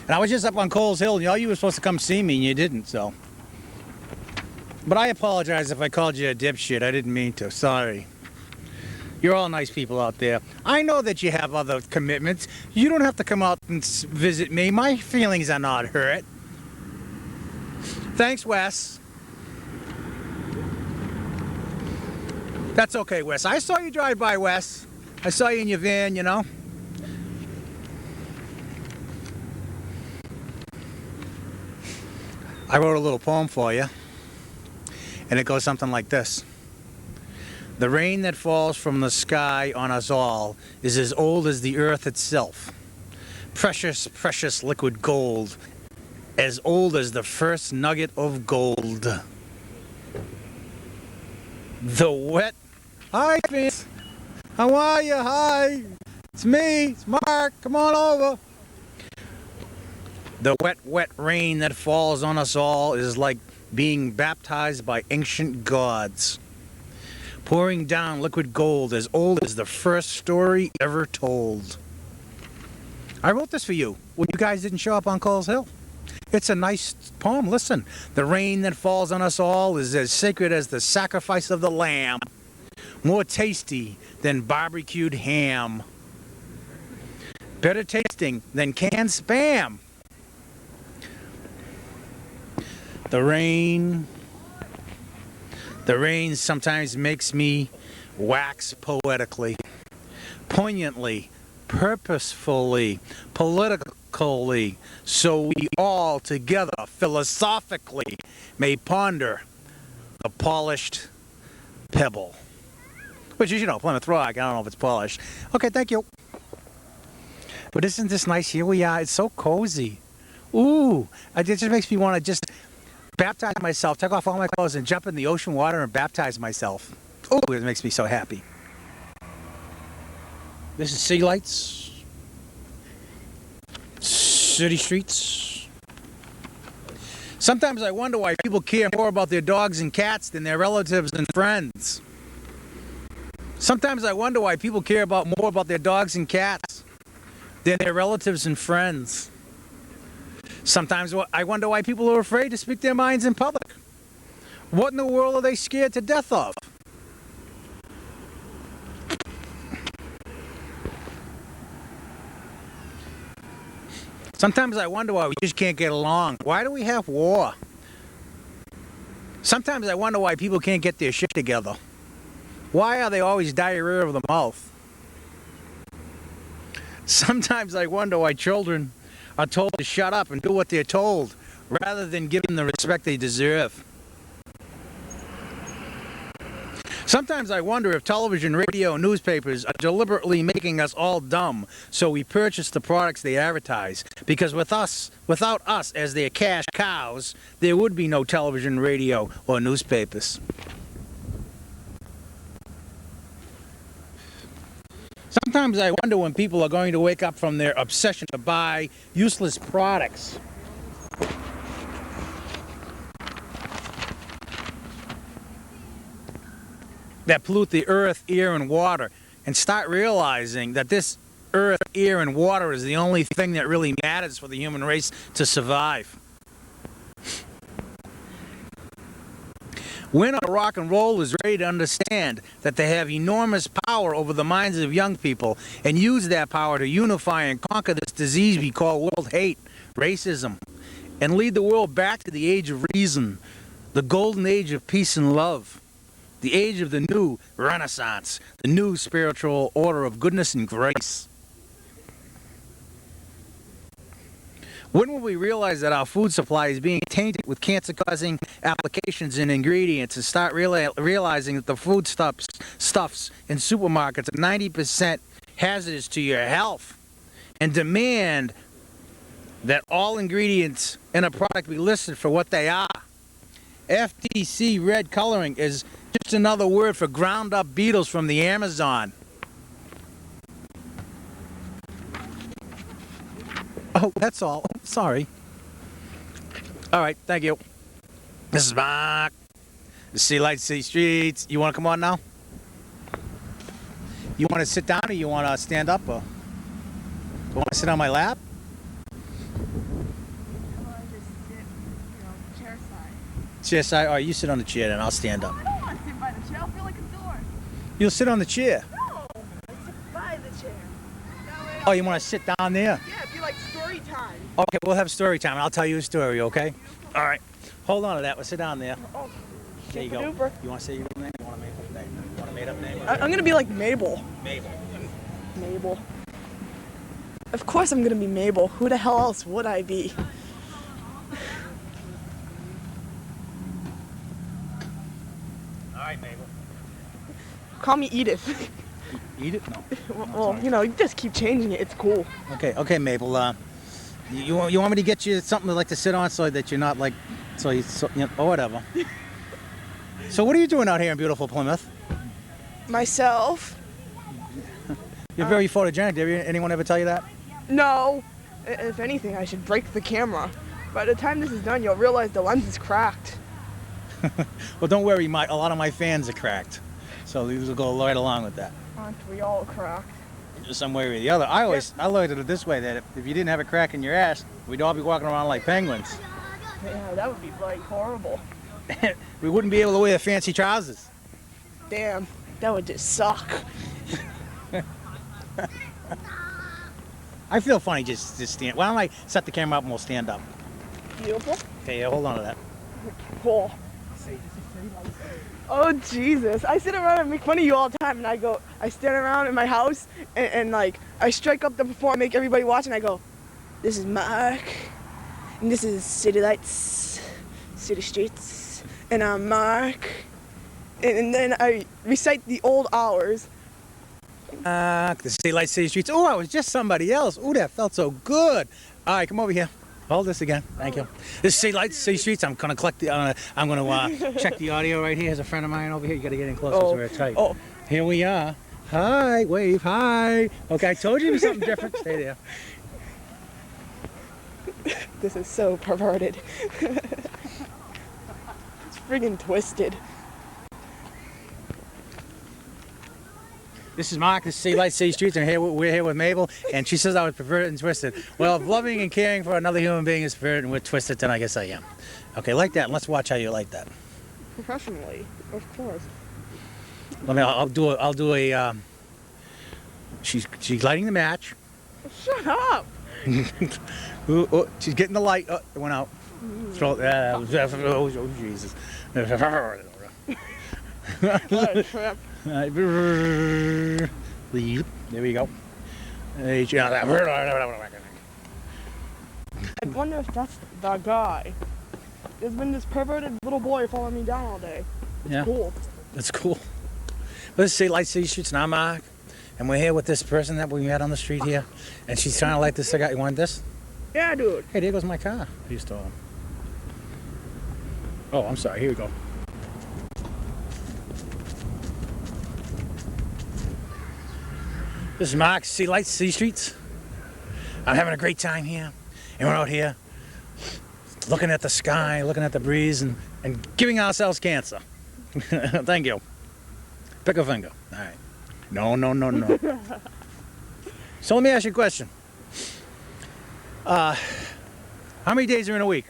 And I was just up on Coles Hill, and you were supposed to come see me, and you didn't, so. But I apologize if I called you a dipshit. I didn't mean to. Sorry. You're all nice people out there. I know that you have other commitments. You don't have to come out and visit me. My feelings are not hurt. Thanks, Wes. That's okay, Wes. I saw you drive by, Wes. I saw you in your van, you know. I wrote a little poem for you, and it goes something like this. The rain that falls from the sky on us all is as old as the earth itself. Precious, precious liquid gold, as old as the first nugget of gold. The wet... Hi, Vince. How are you? Hi. It's me. It's Mark. Come on over. The wet, wet rain that falls on us all is like being baptized by ancient gods. Pouring down liquid gold as old as the first story ever told. I wrote this for you when you guys didn't show up on Coles Hill. It's a nice poem. Listen. The rain that falls on us all is as sacred as the sacrifice of the lamb. More tasty than barbecued ham. Better tasting than canned Spam. The rain sometimes makes me wax poetically, poignantly, purposefully, politically, so we all together philosophically may ponder the polished pebble. Which is, you know, Plymouth Rock. I don't know if it's polished. Okay, thank you. But isn't this nice? Here we are. It's so cozy. Ooh, it just makes me want to just baptize myself, take off all my clothes, and jump in the ocean water and baptize myself. Ooh, it makes me so happy. This is Sea Lights. City streets. Sometimes I wonder why people care more about their dogs and cats than their relatives and friends. Sometimes I wonder why people care more about their dogs and cats than their relatives and friends. Sometimes I wonder why people are afraid to speak their minds in public. What in the world are they scared to death of? Sometimes I wonder why we just can't get along. Why do we have war? Sometimes I wonder why people can't get their shit together. Why are they always diarrhea of the mouth? Sometimes I wonder why children are told to shut up and do what they're told, rather than give them the respect they deserve. Sometimes I wonder if television, radio, and newspapers are deliberately making us all dumb, so we purchase the products they advertise. Because without us as their cash cows, there would be no television, radio, or newspapers. Sometimes I wonder when people are going to wake up from their obsession to buy useless products. That pollute the earth, air, and water, and start realizing that this earth, air, and water is the only thing that really matters for the human race to survive. When our rock and roll is ready to understand that they have enormous power over the minds of young people and use that power to unify and conquer this disease we call world hate, racism, and lead the world back to the age of reason, the golden age of peace and love, the age of the new Renaissance, the new spiritual order of goodness and grace. When will we realize that our food supply is being tainted with cancer-causing applications and ingredients and start realizing that the food stuffs in supermarkets are 90% hazardous to your health, and demand that all ingredients in a product be listed for what they are? FTC red coloring is just another word for ground up beetles from the Amazon. Oh, that's all. Sorry. All right, thank you. This is Mark. The Sea Light City Streets. You want to come on now? You want to sit down or you want to stand up? Or you want to sit on my lap? Chair side. Chair side? All right, you sit on the chair and I'll stand up. I don't want to sit by the chair. I'll feel like a door. You'll sit on the chair. No, I sit by the chair. Oh, you want to sit down there? Yeah, it'd be like story time. Okay, we'll have story time. I'll tell you a story, okay? All right. Hold on to that. We'll sit down there. Oh, There you go. super-duper. You want to say your name? You want a made-up name? You want a made-up name? I'm gonna be like Mabel. Mabel. Mabel. Of course I'm gonna be Mabel. Who the hell else would I be? All right, Mabel. Call me Edith. Eat it? No. Well, you know, you just keep changing it. It's cool. Okay, Mabel. You want me to get you something like to sit on so that you're not like, or whatever. So what are you doing out here in beautiful Plymouth? Myself? You're very photogenic. Did anyone ever tell you that? No. If anything, I should break the camera. By the time this is done, you'll realize the lens is cracked. Well, don't worry. A lot of my fans are cracked, so these will go right along with that. Aren't we all cracked? Some way or the other. I looked at it this way, that if you didn't have a crack in your ass, we'd all be walking around like penguins. Yeah, that would be like horrible. We wouldn't be able to wear fancy trousers. Damn, that would just suck. I feel funny just stand. Why don't I set the camera up and we'll stand up? Beautiful. Okay, yeah, hold on to that. Cool. Oh Jesus! I sit around and make fun of you all the time, and I stand around in my house and like I strike up the before I make everybody watch, and I go, "This is Mark, and this is City Lights, City Streets, and I'm Mark," and then I recite the old hours. The City Light City Streets. Oh, I was just somebody else. Oh, that felt so good. All right, come over here. Hold this again. Thank you. This is City Lights, City Streets. I'm gonna collect the. I'm gonna check the audio right here. There's a friend of mine over here. You gotta get in closer so we're tight. Oh. Here we are. Hi, wave, hi. Okay, I told you it was something different. Stay there. This is so perverted. It's friggin' twisted. This is Mark, this is City Lights, City Streets, and we're here with Mabel, and she says I was perverted and twisted. Well, if loving and caring for another human being is perverted and we're twisted, then I guess I am. Okay, like that, and let's watch how you like that. Professionally, of course. I'll do a, she's lighting the match. Shut up! Ooh, she's getting the light. Oh, it went out. Throw it. Oh, Jesus. What a trip. There we go. I wonder if that's the guy. There's been this perverted little boy following me down all day. It's Yeah. cool. That's cool. Let's see Light City Streets, and I'm Mark. And we're here with this person that we met on the street here. And she's trying to light this cigarette. You want this? Yeah, dude. Hey, there goes my car. You stole him. Oh, I'm sorry. Here we go. This is Mark, see Lights, City Streets. I'm having a great time here. And we're out here looking at the sky, looking at the breeze, and giving ourselves cancer. Thank you. Pick a finger. All right. No. So let me ask you a question. How many days are in a week?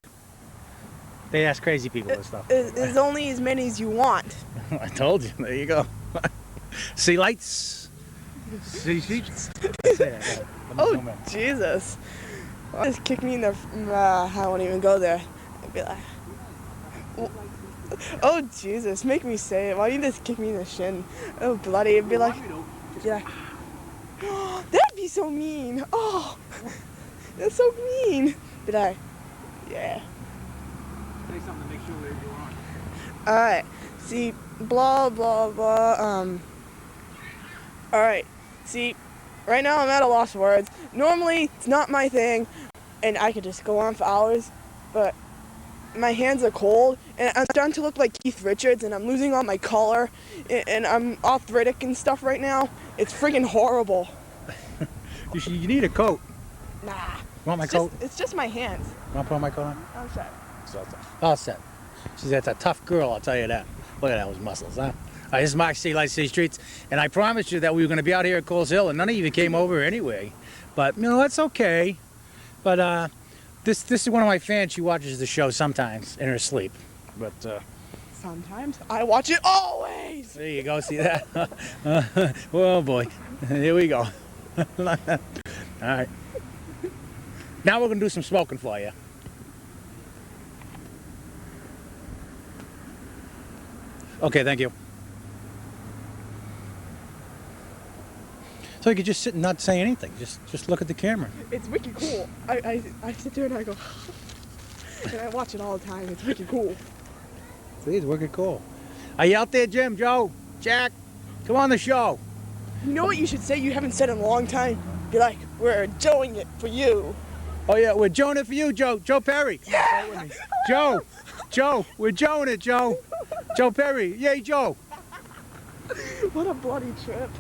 They ask crazy people this stuff. There's only as many as you want. I told you. There you go. See Lights. See Streets. Oh, Jesus. Just kick me in the... I won't even go there. I'd be like... Oh, Jesus. Make me say it. Why don't you just kick me in the shin? Oh, bloody. It'd be like... Yeah. That'd be so mean. Oh, that's so mean. But yeah. Say something to make sure that you're on. Alright. See, blah, blah, blah. Alright. See, right now I'm at a loss of words. Normally, it's not my thing, and I could just go on for hours, but my hands are cold, and I'm starting to look like Keith Richards, and I'm losing all my color, and I'm arthritic and stuff right now. It's friggin' horrible. You need a coat. Nah. Want my coat? It's just my hands. Want to put on my coat on? I'm sorry. All set. That's a tough girl, I'll tell you that. Look at those muscles, huh? This is Mark, City Lights, City Streets, and I promised you that we were going to be out here at Coles Hill, and none of you came over anyway. But, you know, that's okay. But this is one of my fans. She watches the show sometimes in her sleep. But Sometimes. I watch it always. there you go, see that? Oh, boy. Here we go. All right. Now we're going to do some smoking for you. Okay, thank you. So you could just sit and not say anything. Just look at the camera. It's wicked cool. I sit there and I go, and I watch it all the time. It's wicked cool. See, it's wicked cool. Are you out there, Jim, Joe, Jack? Come on the show. You know what you should say you haven't said in a long time? Be like, we're doing it for you. Oh yeah, we're joeing it for you, Joe. Joe Perry. Yeah. Joe, we're joeing it, Joe. Joe Perry. Yay, Joe. What a bloody trip.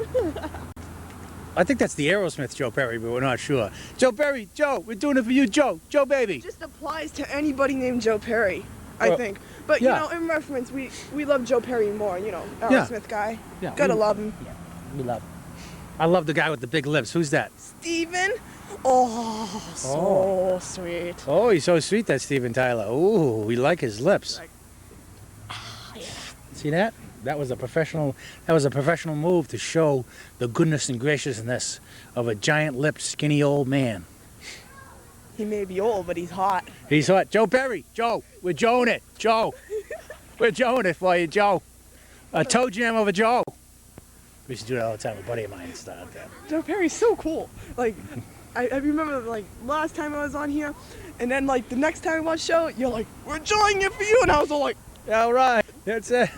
I think that's the Aerosmith Joe Perry, but we're not sure. Joe Perry, Joe, we're doing it for you, Joe. Joe, baby. It just applies to anybody named Joe Perry, I think. But, yeah. you know, in reference, we love Joe Perry more, you know, Aerosmith guy. Yeah, Gotta love him. Yeah, we love him. I love the guy with the big lips. Who's that? Steven? Oh, so sweet. Oh, he's so sweet, that Steven Tyler. Ooh, we like his lips. Yeah. See that? That was a professional move to show the goodness and graciousness of a giant-lipped, skinny old man. He may be old, but he's hot. He's hot. Joe Perry, Joe, we're Joeing it, Joe. We're Joeing it for you, Joe. A toe jam of a Joe. We used to do that all the time. A buddy of mine started that. Joe Perry's so cool. Like, I remember, like, last time I was on here, and then, like, the next time I watched the show, you're like, we're enjoying it for you, and I was all like, Yeah, all right. That's it.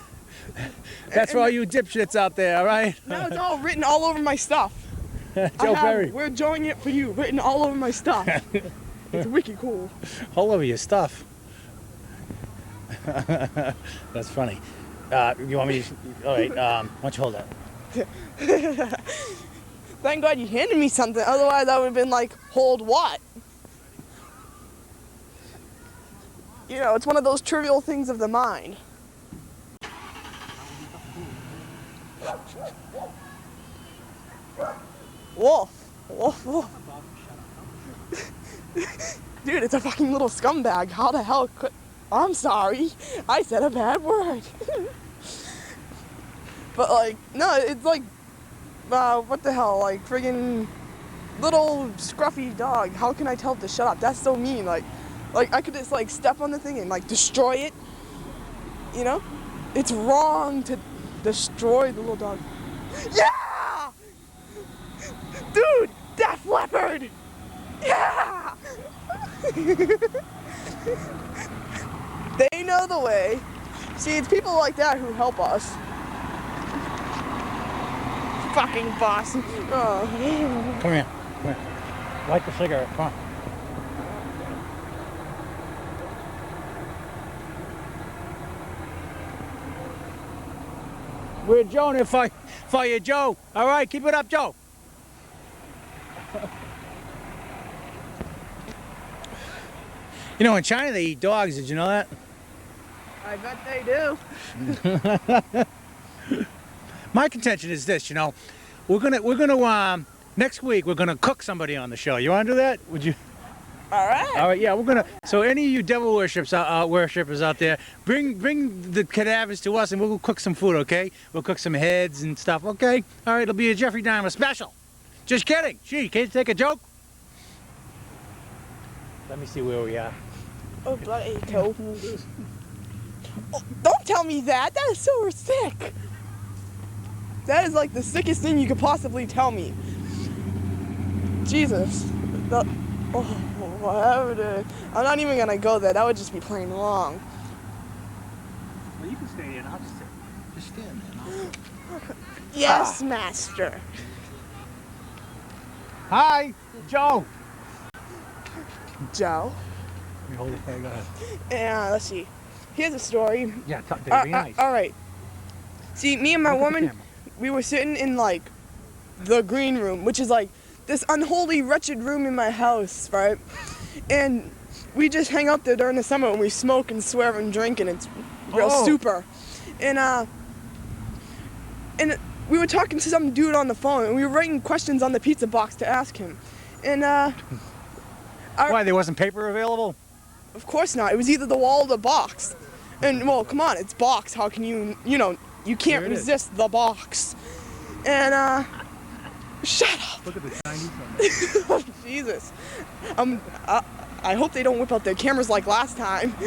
That's for all you dipshits out there, all right? now it's all written all over my stuff. Joe Perry. We're enjoying it for you, written all over my stuff. It's wicked cool. All over your stuff. That's funny. You want me to... All right, why don't you hold that? Thank God you handed me something, otherwise I would have been like, hold what? You know, it's one of those trivial things of the mind. Wolf. Wolf, wolf. Dude, it's a fucking little scumbag. How the hell could... I'm sorry. I said a bad word. But, like, no, it's like... what the hell? Like, friggin' little scruffy dog. How can I tell it to shut up? That's so mean. Like I could just, like, step on the thing and, like, destroy it. You know? It's wrong to destroy the little dog. Yeah! Dude! Def Leppard! Yeah! They know the way. See, it's people like that who help us. Fucking boss. Oh. Come here. Come here. Light the cigarette. Come on. We're Joe and fire Joe. All right, keep it up, Joe. You know, in China they eat dogs. Did you know that? I bet they do. My contention is this. You know, we're gonna next week we're gonna cook somebody on the show. You want to do that? Would you? All right. All right. Yeah, we're gonna. So any of you devil worshippers out there, bring the cadavers to us and we'll cook some food. Okay? We'll cook some heads and stuff. Okay? All right. It'll be a Jeffrey Dahmer special. Just kidding. Gee, can't you take a joke? Let me see where we are. Oh, bloody toe. Oh, don't tell me that. That is so sick. That is like the sickest thing you could possibly tell me. Jesus. Whatever. I'm not even gonna go there. That would just be plain wrong. Well, you can stay there and I'll just sit. Just stand there. Yes, master. Hi, Joe. Joe. Let me hold it. Hey, go ahead. And let's see. Here's a story. Yeah, be nice. All right. See, me and my Look at the woman, camera. we were sitting in like the green room, which is like this unholy, wretched room in my house, right? And we just hang out there during the summer and we smoke and swear and drink and it's real super. And we were talking to some dude on the phone and we were writing questions on the pizza box to ask him. And why, there wasn't paper available? Of course not. It was either the wall or the box. And well, come on, it's box. How can you can't resist the box. And shut up. Look at the Chinese one. Jesus. I hope they don't whip out their cameras like last time. Oh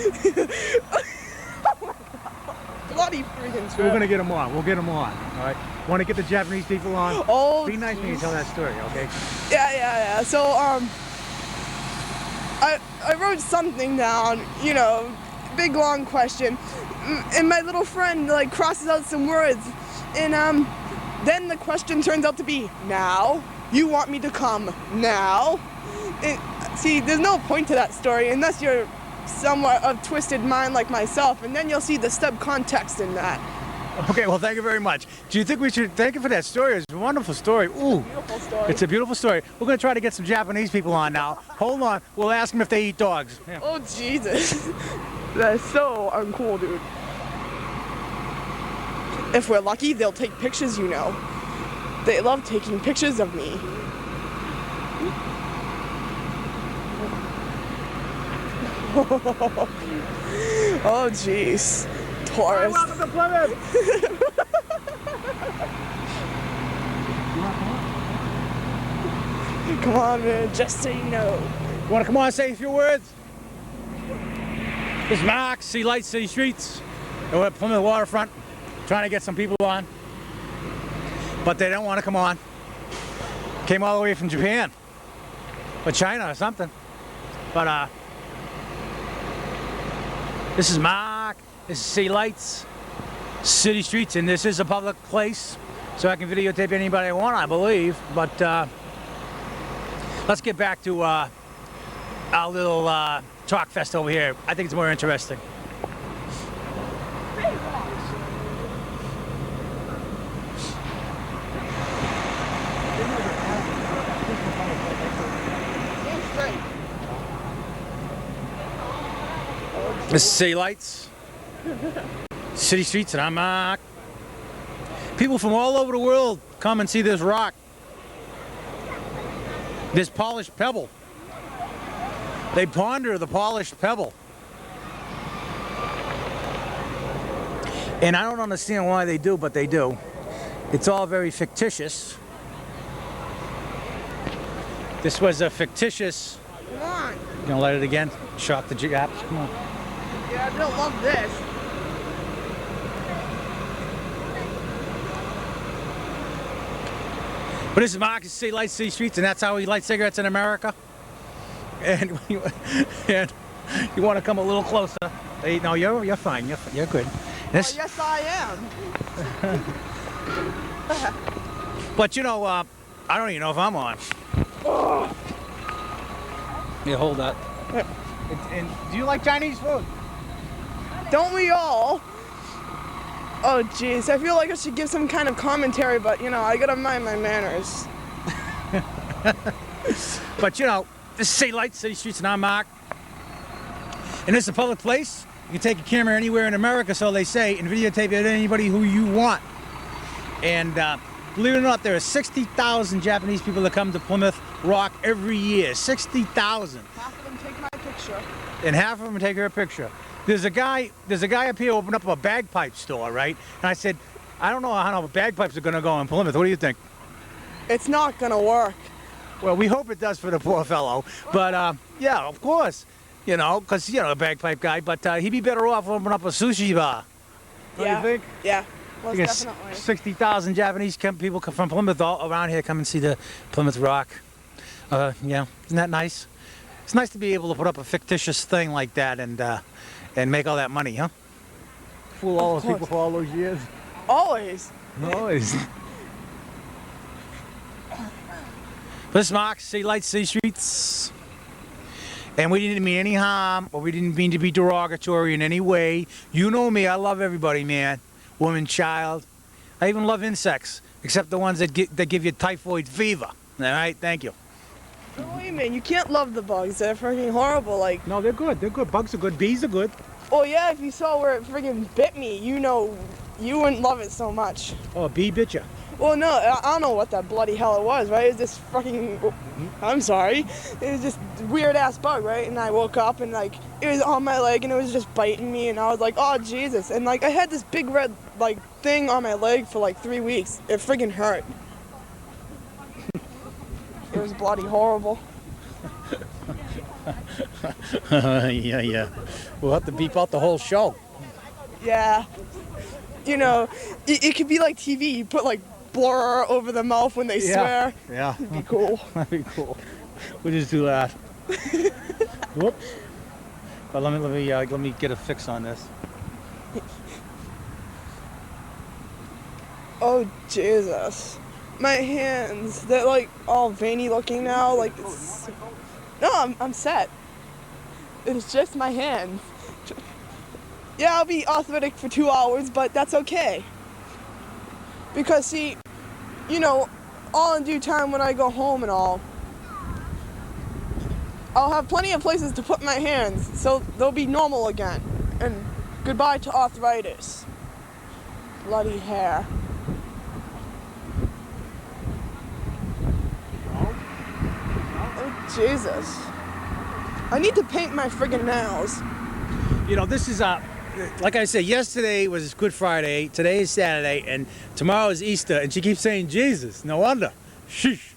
my God. Bloody freaking So we're gonna get them on. We'll get them on. All right. Want to get the Japanese people on? Oh. Be nice when you tell that story, okay? Yeah. So I wrote something down. Big long question, and my little friend like crosses out some words, and then the question turns out to be now. You want me to come now? And, see, there's no point to that story unless you're somewhat of twisted mind like myself, and then you'll see the subcontext in that. Okay, well, thank you very much. Do you think we should thank you for that story? It's a wonderful story. Ooh, Beautiful story. it's a beautiful story. We're going to try to get some Japanese people on now. Hold on. We'll ask them if they eat dogs. Yeah. Oh, Jesus. That's so uncool, dude. If we're lucky, they'll take pictures, They love taking pictures of me. Oh, jeez. Taurus. Welcome to Plymouth. Come on, man. Just say no. You want to come on and say a few words? This is Mark, Sea Lights, City Streets. And we're from the waterfront, trying to get some people on. But they don't want to come on. Came all the way from Japan. Or China or something. But, this is Mark, this is Sea Lights, City Streets, and this is a public place. So I can videotape anybody I want, I believe. But, let's get back to, our little, talk fest over here. I think it's more interesting. This is City Lights, City Streets, and I'm Mark. People from all over the world come and see this rock, this polished pebble. They ponder the polished pebble. And I don't understand why they do, but they do. It's all very fictitious. This was a fictitious... Come on. You gonna let it again? Shock the gaps? Come on. Yeah, I don't love this. But this is Marcus, City Lights, City Streets, and that's how we light cigarettes in America. And you want to come a little closer. Hey, no, you're fine. You're good. This, yes, I am. But you know, I don't even know if I'm on. Yeah, hold that. And do you like Chinese food? Don't we all? Oh, jeez. I feel like I should give some kind of commentary, but, you know, I gotta mind my manners. But, you know, this is City Lights, City Streets, and I'm Mark. And this is a public place. You can take a camera anywhere in America, so they say, and videotape it anybody who you want. And believe it or not, there are 60,000 Japanese people that come to Plymouth Rock every year. 60,000. Half of them take my picture. And half of them take her picture. There's a guy up here opened up a bagpipe store, right? And I said, I don't know how bagpipes are going to go in Plymouth. What do you think? It's not gonna work. Well, we hope it does for the poor fellow. But yeah, of course, you know, because you know a bagpipe guy. But he'd be better off opening up a sushi bar. What do you think? Yeah. Most Because definitely. 60,000 Japanese people from Plymouth all around here come and see the Plymouth Rock. Yeah, isn't that nice? It's nice to be able to put up a fictitious thing like that and make all that money, huh? Fool all those people for all those years. Always. Always. This is Mark, City Lights, City Streets. And we didn't mean any harm, or we didn't mean to be derogatory in any way. You know me, I love everybody, man. Woman, child. I even love insects, except the ones that give you typhoid fever. All right, thank you. No way, man. You can't love the bugs. They're freaking horrible. Like, No, they're good. They're good. Bugs are good. Bees are good. oh yeah, if you saw where it freaking bit me, you know, you wouldn't love it so much. Oh, a bee bit you. Well, no, I don't know what that bloody hell it was, right? It was this fucking, I'm sorry, it was this weird ass bug, right? And I woke up and like, it was on my leg and it was just biting me and I was like, oh Jesus. And like, I had this big red like thing on my leg for like 3 weeks. It freaking hurt. It was bloody horrible. Yeah. We'll have to beep out the whole show. Yeah. You know, it could be like TV. You put like blur over the mouth when they swear. Yeah. It'd be cool. That'd be cool. We'll just do that. Whoop. But let me get a fix on this. Oh Jesus. My hands, they're like all veiny looking now. Like it's... No, I'm set. It's just my hands. Yeah, I'll be arthritic for 2 hours, but that's okay. Because see, you know, all in due time when I go home and all, I'll have plenty of places to put my hands, so they'll be normal again. And goodbye to arthritis. Bloody hair. Oh, Jesus. I need to paint my friggin' nails. You know, this is like I said, yesterday was Good Friday, today is Saturday, and tomorrow is Easter, and she keeps saying Jesus. No wonder. Sheesh.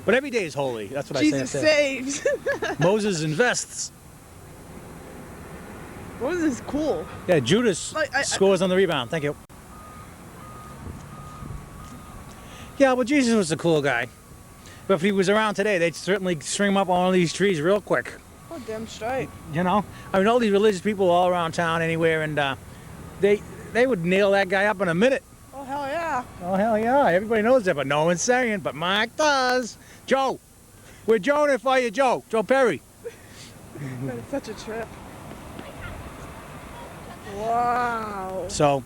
But every day is holy. That's what Jesus I say. saves. Moses invests. What is cool? Yeah, Judas scores on the rebound. Thank you. Yeah, well, Jesus was a cool guy. But if he was around today, they'd certainly string him up on all these trees real quick. Oh, damn straight. You know? I mean, all these religious people all around town anywhere, and they would nail that guy up in a minute. Oh, hell yeah. Oh, hell yeah. Everybody knows that, but no one's saying. But Mike does. Joe. We're joining for you, Joe. Joe Perry. That is such a trip. Wow. So,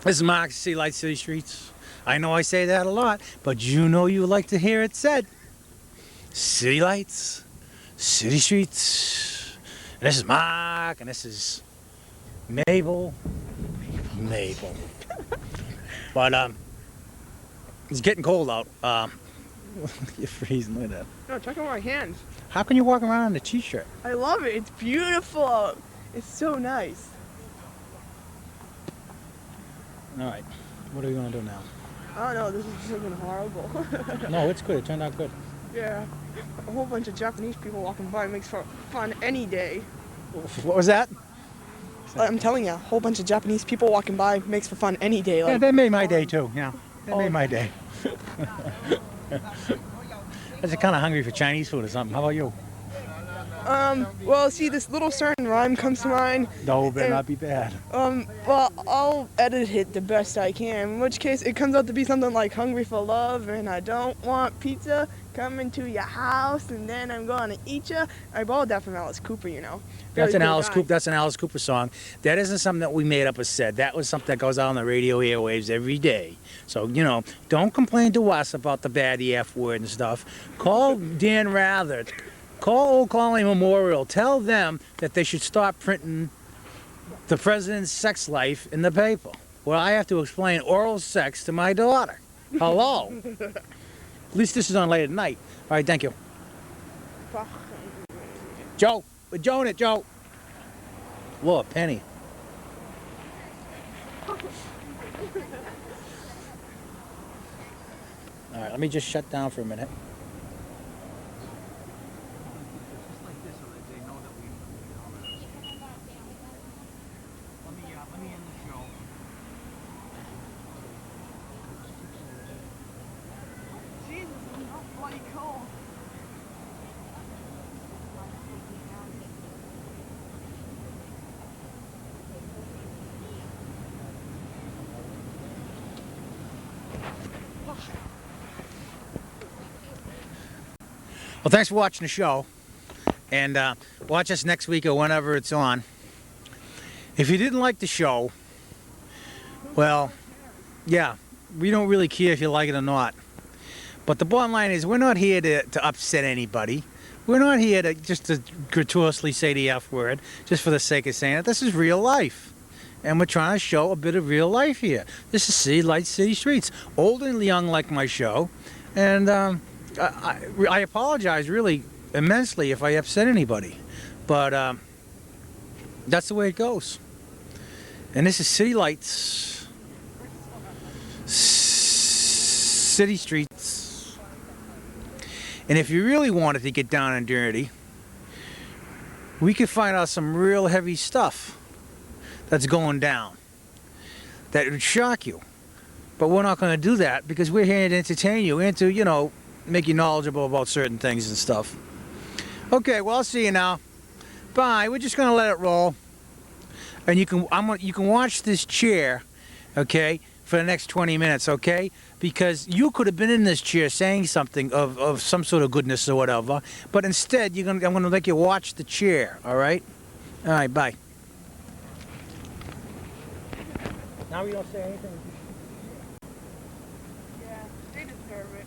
this is Mark, City Lights, City Streets. I know I say that a lot, but you know you like to hear it said. City Lights, City Streets, this is Mark, and this is Mabel. But it's getting cold out. You're freezing. Look at that. No, check out my hands. How can you walk around in a t-shirt? I love it. It's beautiful out. It's so nice. All right. What are we gonna do now? I don't know. This is something horrible. No, it's good. It turned out good. Yeah. A whole bunch of Japanese people walking by makes for fun any day. What was that? I'm telling you, a whole bunch of Japanese people walking by makes for fun any day. Yeah, Like, they made my day too. Yeah, they made Oh. my day. I was kind of hungry for Chinese food or something. How about you? well, see, this little certain rhyme comes to mind. No, better not be bad. Well, I'll edit it the best I can. In which case, it comes out to be something like "hungry for love" and "I don't want pizza coming to your house and then I'm gonna eat ya." I borrowed that from Alice Cooper, you know. Very That's an cool Alice guy. Cooper. That's an Alice Cooper song. That isn't something that we made up or said. That was something that goes out on the radio airwaves every day. So don't complain to us about the bad F word and stuff. Call Dan Rather. Call Old Colony Memorial. Tell them that they should stop printing the president's sex life in the paper. Well, I have to explain oral sex to my daughter. Hello. At least this is on late at night. All right, thank you. Joe, we're Joeing it, Joe. Whoa, Penny. All right, let me just shut down for a minute. Jesus, it's not bloody cold. Well, thanks for watching the show. And watch us next week or whenever it's on. If you didn't like the show, well, yeah, we don't really care if you like it or not. But the bottom line is we're not here to upset anybody. We're not here to just to gratuitously say the F word just for the sake of saying it. This is real life. And we're trying to show a bit of real life here. This is City Lights, City Streets. Old and young like my show. And I apologize really immensely if I upset anybody. But that's the way it goes. And this is City Lights, City Streets. And if you really wanted to get down and dirty, we could find out some real heavy stuff that's going down that would shock you. But we're not going to do that because we're here to entertain you and to, make you knowledgeable about certain things and stuff. Okay, well, I'll see you now. Bye. We're just going to let it roll. And you can watch this chair, okay, for the next 20 minutes, okay? Because you could have been in this chair saying something of some sort of goodness or whatever, but instead I'm going to make you watch the chair, all right? All right, bye. Now we don't say anything. Yeah, they deserve it.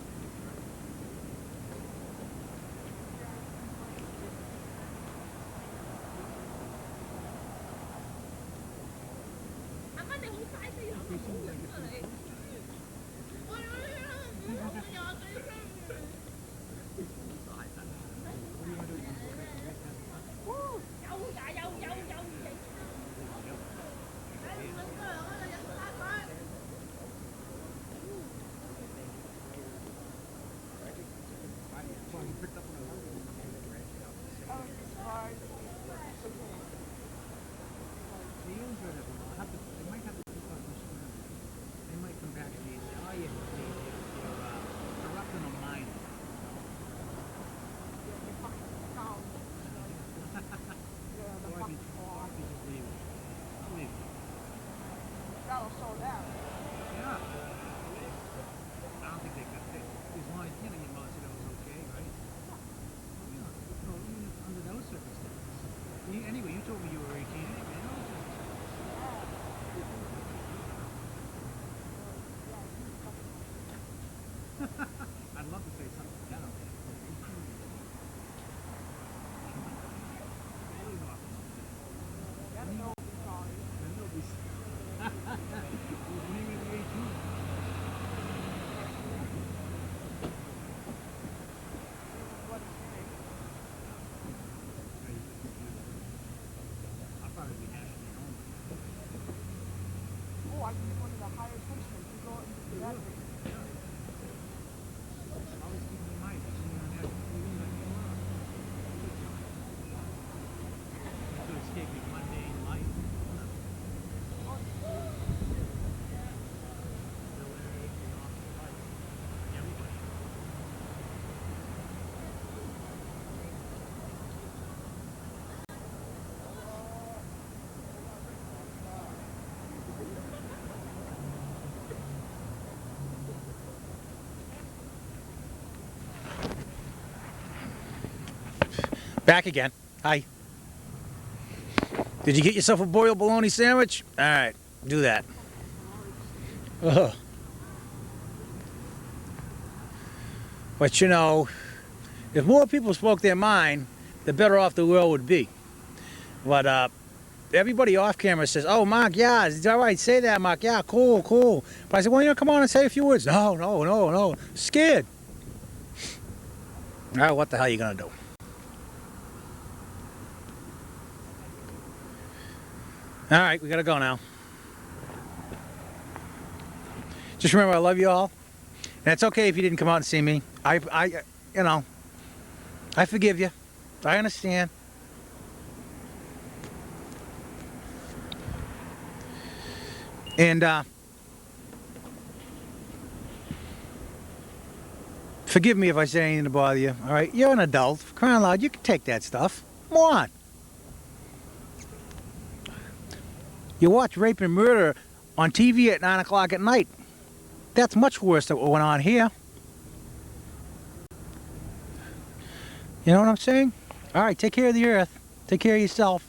They might have to put on the Back again. Hi. Did you get yourself a boiled bologna sandwich? All right, do that. Ugh. But you know, if more people spoke their mind, the better off the world would be. But everybody off camera says, "Oh, Mark, yeah, it's all right. Say that, Mark. Yeah, cool, cool." But I said, "Well, you know, come on and say a few words." No, no, no, no. Scared. All right, what the hell are you gonna do? All right, we gotta go now. Just remember, I love you all. And it's okay if you didn't come out and see me. You know, I forgive you. I understand. And forgive me if I say anything to bother you. All right, you're an adult. For crying out loud, you can take that stuff. Come on. You watch rape and murder on TV at 9 o'clock at night. That's much worse than what went on here. You know what I'm saying? All right, take care of the earth. Take care of yourself.